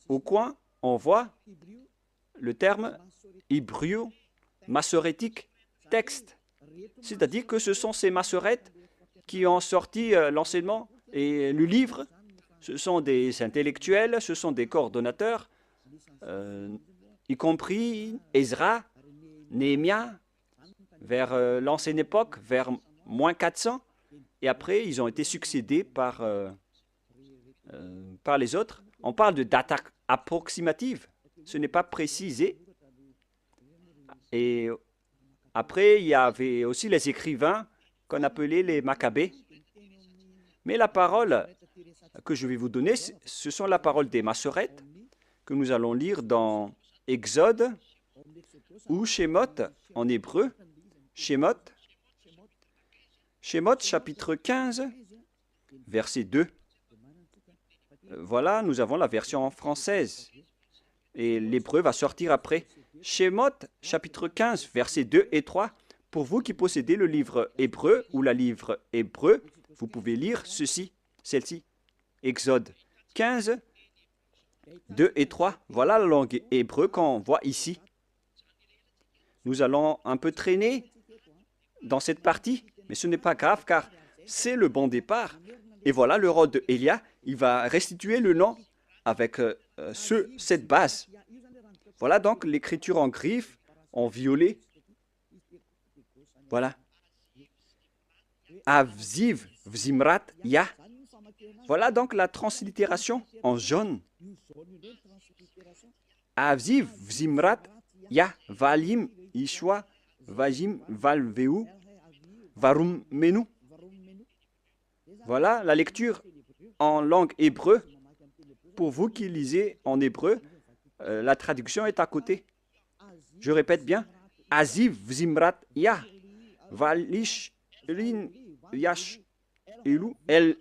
Au coin, on voit le terme hébreu massorétique texte. C'est-à-dire que ce sont ces Massorètes qui ont sorti l'enseignement et le livre. Ce sont des intellectuels, ce sont des coordonnateurs, y compris Ezra, Néhémie, vers l'ancienne époque, vers moins 400. Et après, ils ont été succédés par les autres. On parle de date approximative. Ce n'est pas précisé. Et après, il y avait aussi les écrivains qu'on appelait les Maccabées. Mais la parole que je vais vous donner, ce sont la parole des Massorètes que nous allons lire dans Exode ou Shemot en hébreu. Shemot chapitre 15, verset 2. Voilà, nous avons la version française. Et l'hébreu va sortir après. Shemot chapitre 15, verset 2 et 3. Pour vous qui possédez le livre hébreu ou la livre hébreu, vous pouvez lire ceci, celle-ci. Exode 15, 2 et 3. Voilà la langue hébreu qu'on voit ici. Nous allons un peu traîner dans cette partie, mais ce n'est pas grave car c'est le bon départ. Et voilà le rôle de Élia, il va restituer le nom avec cette base. Voilà donc l'écriture en griffe, en violet. Voilà. Avziv, Vzimrat, Ya. Voilà donc la translittération en jaune. Avziv, Vzimrat, Ya, Valim, Ishwa, Vajim, Valveu, Varum, Menu. Voilà la lecture en langue hébreu. Pour vous qui lisez en hébreu, la traduction est à côté. Je répète bien. Aziv, Vzimrat, Ya, Valish, Lin, Yash, Elu, El,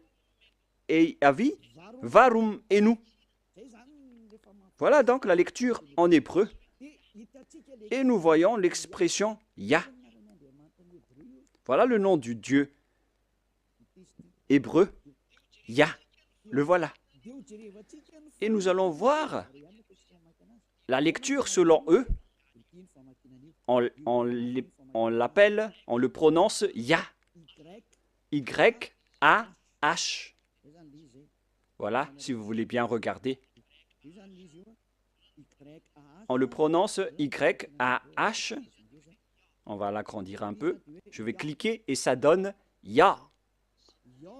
Avi, Varum, Enu. Voilà donc la lecture en hébreu. Et nous voyons l'expression Ya. Voilà le nom du Dieu hébreu. Ya. Le voilà. Et nous allons voir la lecture selon eux. On l'appelle, on le prononce Ya. Y-A-H. Voilà, si vous voulez bien regarder. On le prononce Y-A-H. On va l'agrandir un peu. Je vais cliquer et ça donne Ya.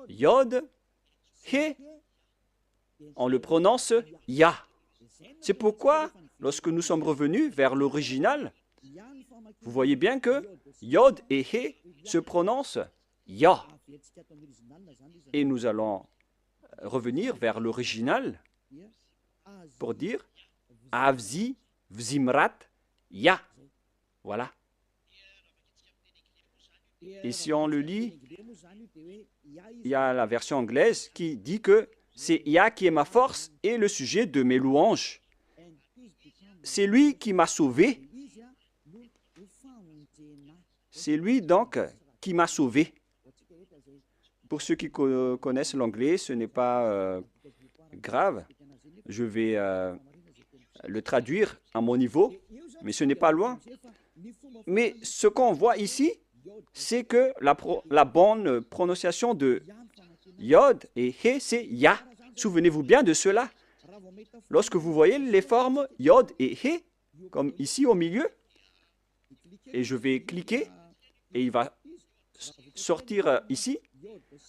Yod, He. On le prononce Ya. C'est pourquoi, lorsque nous sommes revenus vers l'original, vous voyez bien que Yod et He se prononcent Ya. Et nous allons revenir vers l'original pour dire Avzi, Vzimrat, Ya. Voilà. Et si on le lit, il y a la version anglaise qui dit que c'est Ya qui est ma force et le sujet de mes louanges. C'est lui qui m'a sauvé. C'est lui donc qui m'a sauvé. Pour ceux qui connaissent l'anglais, ce n'est pas grave. Je vais le traduire à mon niveau, mais ce n'est pas loin. Mais ce qu'on voit ici, c'est que la bonne prononciation de Yod et He, c'est Ya. Souvenez-vous bien de cela. Lorsque vous voyez les formes Yod et He, comme ici au milieu, et je vais cliquer, et il va sortir ici.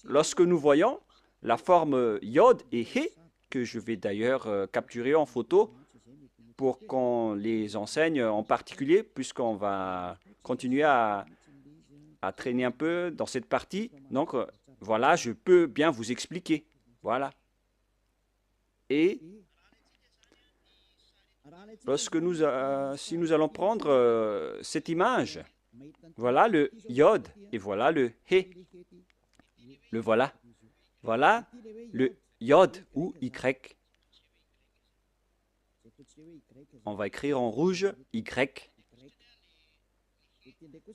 Lorsque nous voyons la forme Yod et He, que je vais d'ailleurs capturer en photo pour qu'on les enseigne en particulier, puisqu'on va continuer à traîner un peu dans cette partie. Donc, voilà, je peux bien vous expliquer. Voilà. Et lorsque si nous allons prendre cette image, voilà le Yod et voilà le He. Le voilà. Voilà le Yod ou Y. On va écrire en rouge Y.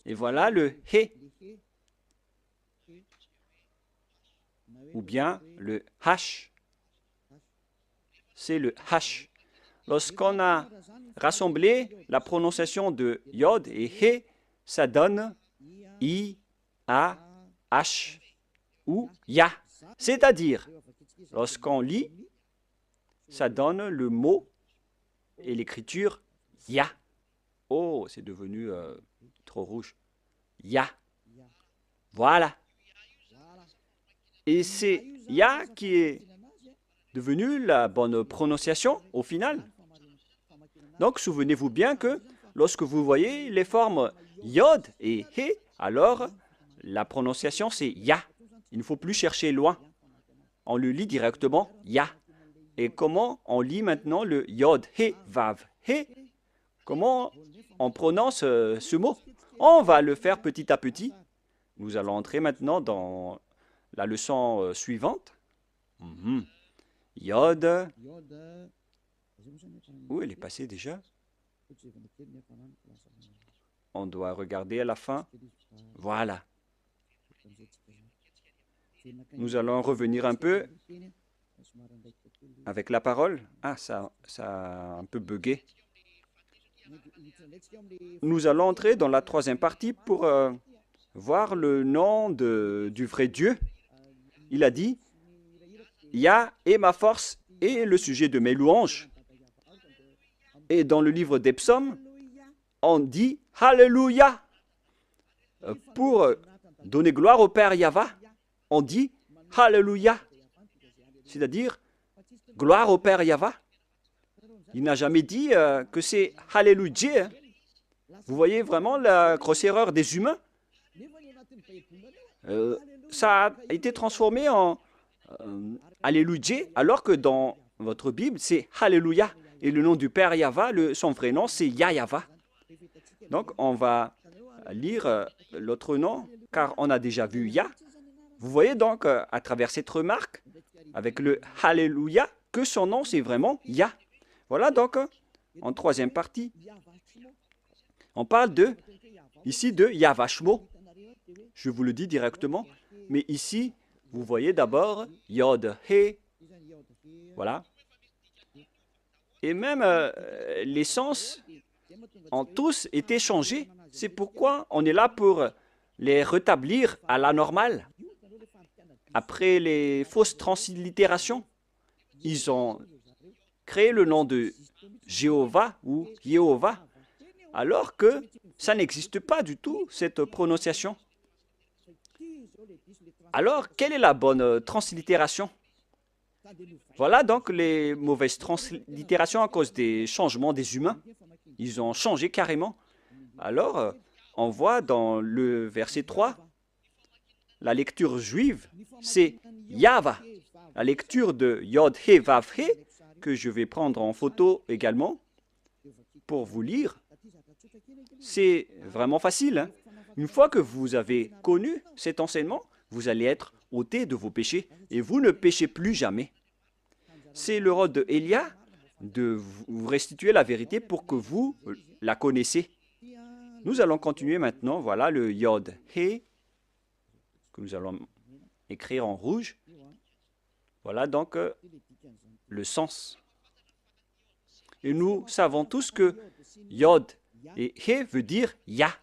Et voilà le He. Ou bien le H. C'est le H. Lorsqu'on a rassemblé la prononciation de Yod et He, ça donne I, A, H ou Ya. C'est-à-dire, lorsqu'on lit, ça donne le mot et l'écriture Ya. Oh, c'est devenu trop rouge. Ya. Voilà. Et c'est Ya qui est devenu la bonne prononciation au final. Donc, souvenez-vous bien que lorsque vous voyez les formes Yod et He, alors la prononciation c'est Ya. Il ne faut plus chercher loin. On le lit directement Ya. Et comment on lit maintenant le Yod, He, Vav, He? Comment on prononce ce mot? On va le faire petit à petit. Nous allons entrer maintenant dans la leçon suivante. Yod. Où elle est passée déjà? on doit regarder à la fin. Voilà. Nous allons revenir un peu avec la parole. Ah, ça a un peu bugué. Nous allons entrer dans la troisième partie pour voir le nom du vrai Dieu. Il a dit, Yah est ma force et le sujet de mes louanges. Et dans le livre des psaumes, on dit Alléluia. Pour donner gloire au Père Yahva, on dit Alléluia. C'est-à-dire gloire au Père Yahva. Il n'a jamais dit que c'est Alléluia. Vous voyez vraiment la grosse erreur des humains. Ça a été transformé en Alléluia, alors que dans votre Bible, c'est Alléluia. Et le nom du Père Yahva, son vrai nom, c'est Yahva. Donc, on va lire l'autre nom, car on a déjà vu Yah. Vous voyez donc, à travers cette remarque, avec le Alléluia, que son nom, c'est vraiment Yah. Voilà donc, en troisième partie, on parle ici de Yahva Shmo. Je vous le dis directement, mais ici, vous voyez d'abord Yod, He. Voilà. Et même les sens ont tous été changés. C'est pourquoi on est là pour les rétablir à la normale. Après les fausses translittérations, ils ont créé le nom de Jéhovah ou Yehovah, alors que ça n'existe pas du tout, cette prononciation. Alors, quelle est la bonne translittération? Voilà donc les mauvaises translittérations à cause des changements des humains. Ils ont changé carrément. Alors, on voit dans le verset 3, la lecture juive, c'est Yahva. La lecture de Yod He Vav He, que je vais prendre en photo également pour vous lire, c'est vraiment facile. Hein? Une fois que vous avez connu cet enseignement, vous allez être ôté de vos péchés et vous ne péchez plus jamais. C'est le rôle de Elia de vous restituer la vérité pour que vous la connaissez. Nous allons continuer maintenant. Voilà le Yod He que nous allons écrire en rouge. Voilà donc le sens. Et nous savons tous que Yod et He veut dire Yah.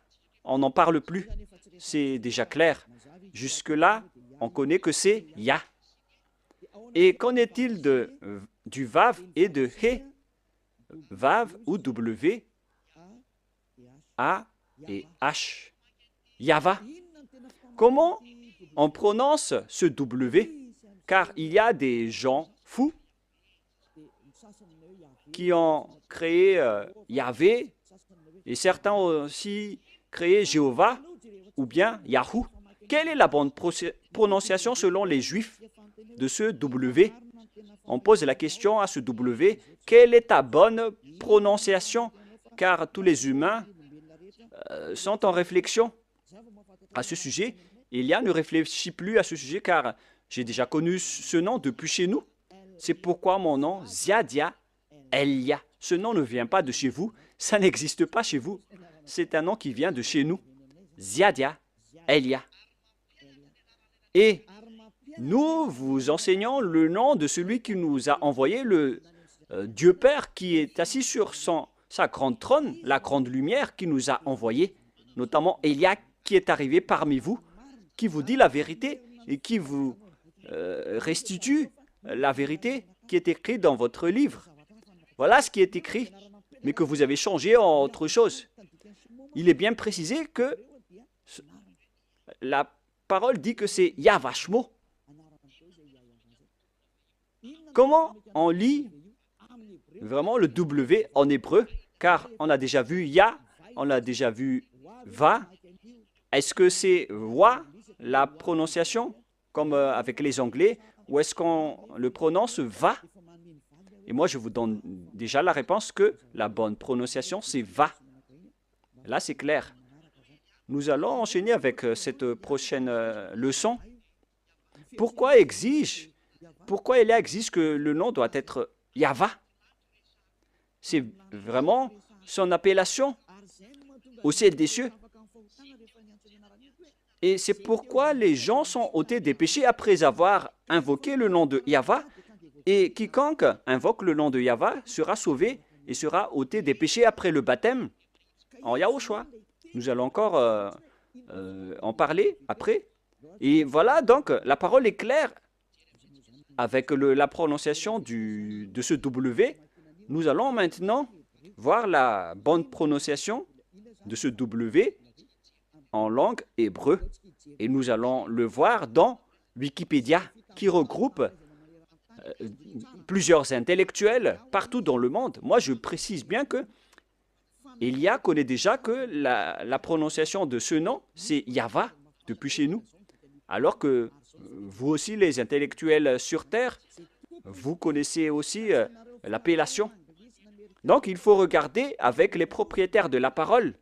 On n'en parle plus. C'est déjà clair. Jusque-là, on connaît que c'est Yah. Et qu'en est-il du Vav et de He? Vav ou W, A et H. Yahva. Comment on prononce ce W? Car il y a des gens fous qui ont créé Yahvé et certains ont aussi créé Jéhovah ou bien Yahou. Quelle est la bonne prononciation selon les Juifs de ce W? On pose la question à ce W, quelle est ta bonne prononciation? Car tous les humains sont en réflexion à ce sujet. Elia ne réfléchit plus à ce sujet car j'ai déjà connu ce nom depuis chez nous. C'est pourquoi mon nom, Ziadia Elia. Ce nom ne vient pas de chez vous, ça n'existe pas chez vous. C'est un nom qui vient de chez nous. Ziadia Elia. Et nous vous enseignons le nom de celui qui nous a envoyé, le Dieu Père qui est assis sur sa grande trône, la grande lumière qui nous a envoyés, notamment Elia qui est arrivé parmi vous, qui vous dit la vérité et qui vous restitue la vérité qui est écrite dans votre livre. Voilà ce qui est écrit, mais que vous avez changé en autre chose. Il est bien précisé que la parole dit que c'est Yahva Shmo. Comment on lit vraiment le W en hébreu? Car on a déjà vu Yah, on a déjà vu Va. Est-ce que c'est Wa, la prononciation, comme avec les Anglais, ou est-ce qu'on le prononce Va? Et moi, je vous donne déjà la réponse que la bonne prononciation, c'est Va. Là, c'est clair. Nous allons enchaîner avec cette prochaine leçon. Pourquoi Elia exige que le nom doit être Yahva? C'est vraiment son appellation. au ciel des cieux. Et c'est pourquoi les gens sont ôtés des péchés après avoir invoqué le nom de Yahva. Et quiconque invoque le nom de Yahva sera sauvé et sera ôté des péchés après le baptême en Yahushua. Nous allons encore en parler après. Et voilà, donc, la parole est claire. Avec la prononciation de ce W, nous allons maintenant voir la bonne prononciation de ce W en langue hébreu. Et nous allons le voir dans Wikipédia, qui regroupe plusieurs intellectuels partout dans le monde. Moi, je précise bien que Elia connaît déjà que la prononciation de ce nom, c'est Yahva, depuis chez nous. Alors que vous aussi, les intellectuels sur Terre, vous connaissez aussi l'appellation. Donc, il faut regarder avec les propriétaires de la parole.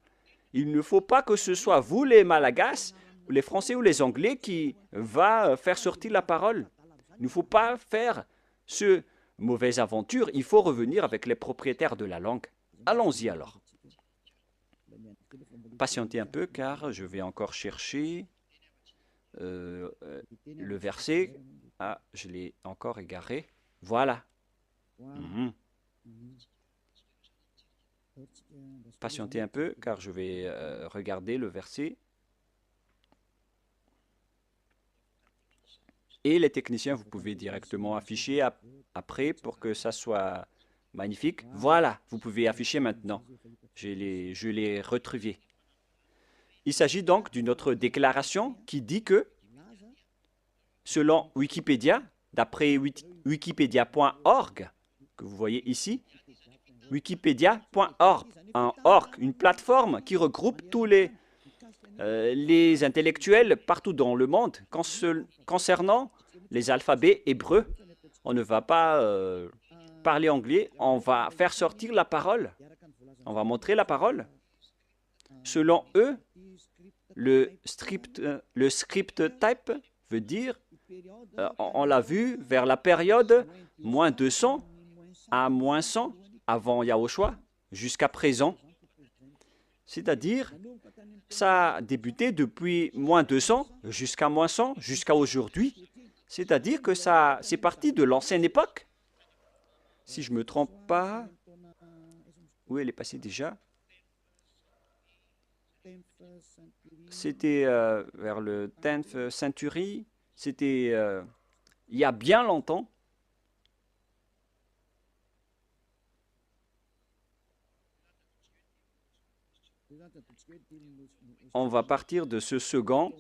Il ne faut pas que ce soit vous, les Malagasy, les Français ou les Anglais, qui va faire sortir la parole. Il ne faut pas faire ce mauvaise aventure. Il faut revenir avec les propriétaires de la langue. Allons-y alors. Patientez un peu, car je vais encore chercher le verset. Ah, je l'ai encore égaré. Voilà. Patientez un peu, car je vais regarder le verset. Et les techniciens, vous pouvez directement afficher après pour que ça soit magnifique. Voilà, vous pouvez afficher maintenant. Je l'ai retrouvé. Il s'agit donc d'une autre déclaration qui dit que, selon Wikipédia, d'après wikipedia.org, que vous voyez ici, wikipedia.org, une plateforme qui regroupe tous les intellectuels partout dans le monde concernant les alphabets hébreux. On ne va pas parler anglais, on va faire sortir la parole. On va montrer la parole. Selon eux, le script type veut dire, on l'a vu, vers la période moins 200 à moins 100 avant Yahushua jusqu'à présent. C'est-à-dire, ça a débuté depuis moins 200 jusqu'à moins 100, jusqu'à aujourd'hui. C'est-à-dire que c'est parti de l'ancienne époque. Si je ne me trompe pas, où elle est passée déjà? C'était vers le 10th century. C'était il y a bien longtemps. On va partir de ce second,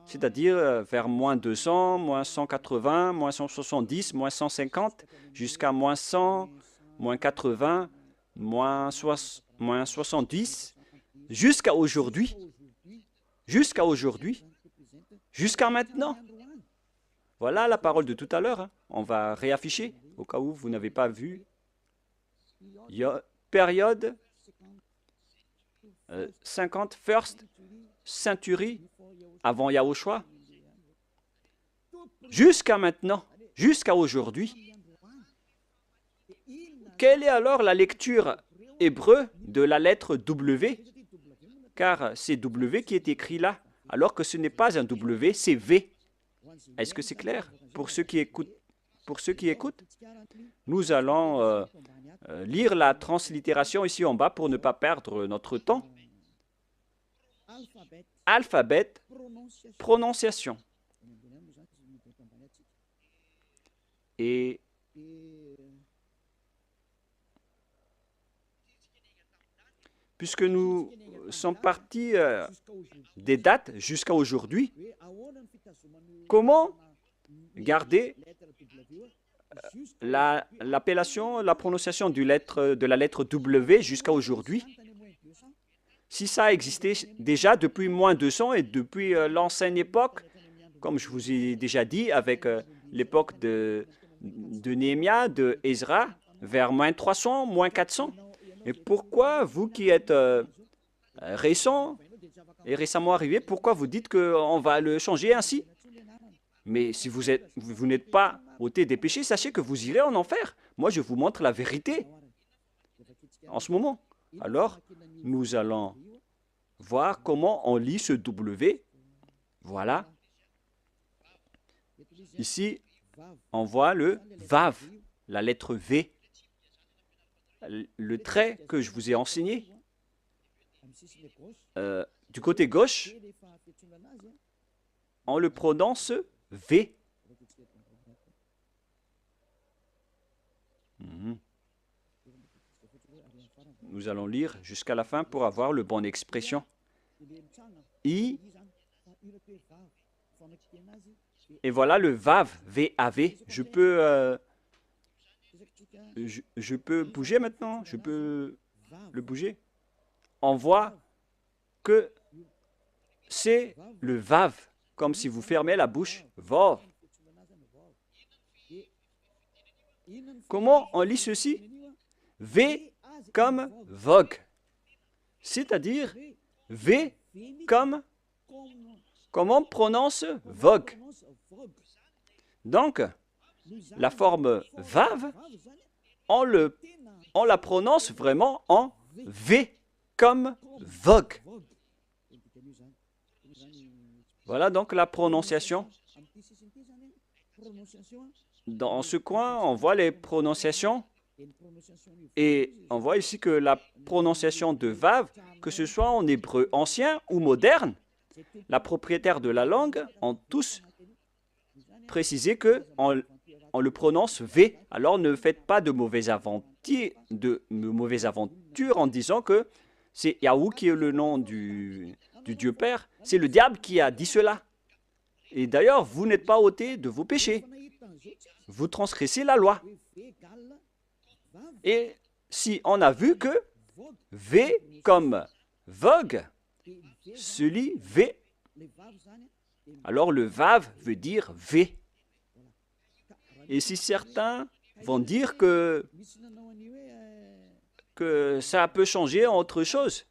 c'est-à-dire vers moins 200, moins 180, moins 170, moins 150, jusqu'à moins 100, moins 80, moins 70, jusqu'à aujourd'hui, jusqu'à maintenant. Voilà la parole de tout à l'heure. On va réafficher, au cas où vous n'avez pas vu. Période 50 first century avant Yahushua, jusqu'à maintenant, jusqu'à aujourd'hui. Quelle est alors la lecture hébreu de la lettre W? Car c'est W qui est écrit là, alors que ce n'est pas un W, c'est V. Est-ce que c'est clair pour ceux qui écoutent? Nous allons lire la translittération ici en bas pour ne pas perdre notre temps. Alphabet, prononciation. Et puisque nous sommes partis des dates jusqu'à aujourd'hui, comment garder l'appellation, la prononciation de la lettre W jusqu'à aujourd'hui? Si ça existait déjà depuis moins 200 et depuis l'ancienne époque, comme je vous ai déjà dit, avec l'époque de Néhémia, de Ezra, vers moins 300, moins 400. Et pourquoi vous qui êtes récent et récemment arrivé, pourquoi vous dites qu'on va le changer ainsi? Mais si vous n'êtes pas ôté des péchés, sachez que vous irez en enfer. Moi, je vous montre la vérité en ce moment. Alors, nous allons voir comment on lit ce W. Voilà. Ici, on voit le Vav, la lettre V. Le trait que je vous ai enseigné, du côté gauche, on le prononce V. Nous allons lire jusqu'à la fin pour avoir le bonne expression. I. Et voilà le Vav, V-A-V. Je peux bouger maintenant. Je peux le bouger. On voit que c'est le Vav, comme si vous fermez la bouche. Vav. Comment on lit ceci? V comme vogue, c'est-à-dire V comme, comment on prononce vogue. Donc, la forme Vav, on la prononce vraiment en V comme vogue. Voilà donc la prononciation. Dans ce coin, on voit les prononciations. Et on voit ici que la prononciation de Vav, que ce soit en hébreu ancien ou moderne, la propriétaire de la langue ont tous précisé qu'on le prononce V. Alors ne faites pas de mauvaises aventures en disant que c'est Yahou qui est le nom du Dieu Père. C'est le diable qui a dit cela. Et d'ailleurs, vous n'êtes pas ôté de vos péchés. Vous transgressez la loi. Et si on a vu que V comme vogue se lit V, alors le Vav veut dire V. Et si certains vont dire que ça peut changer en autre chose,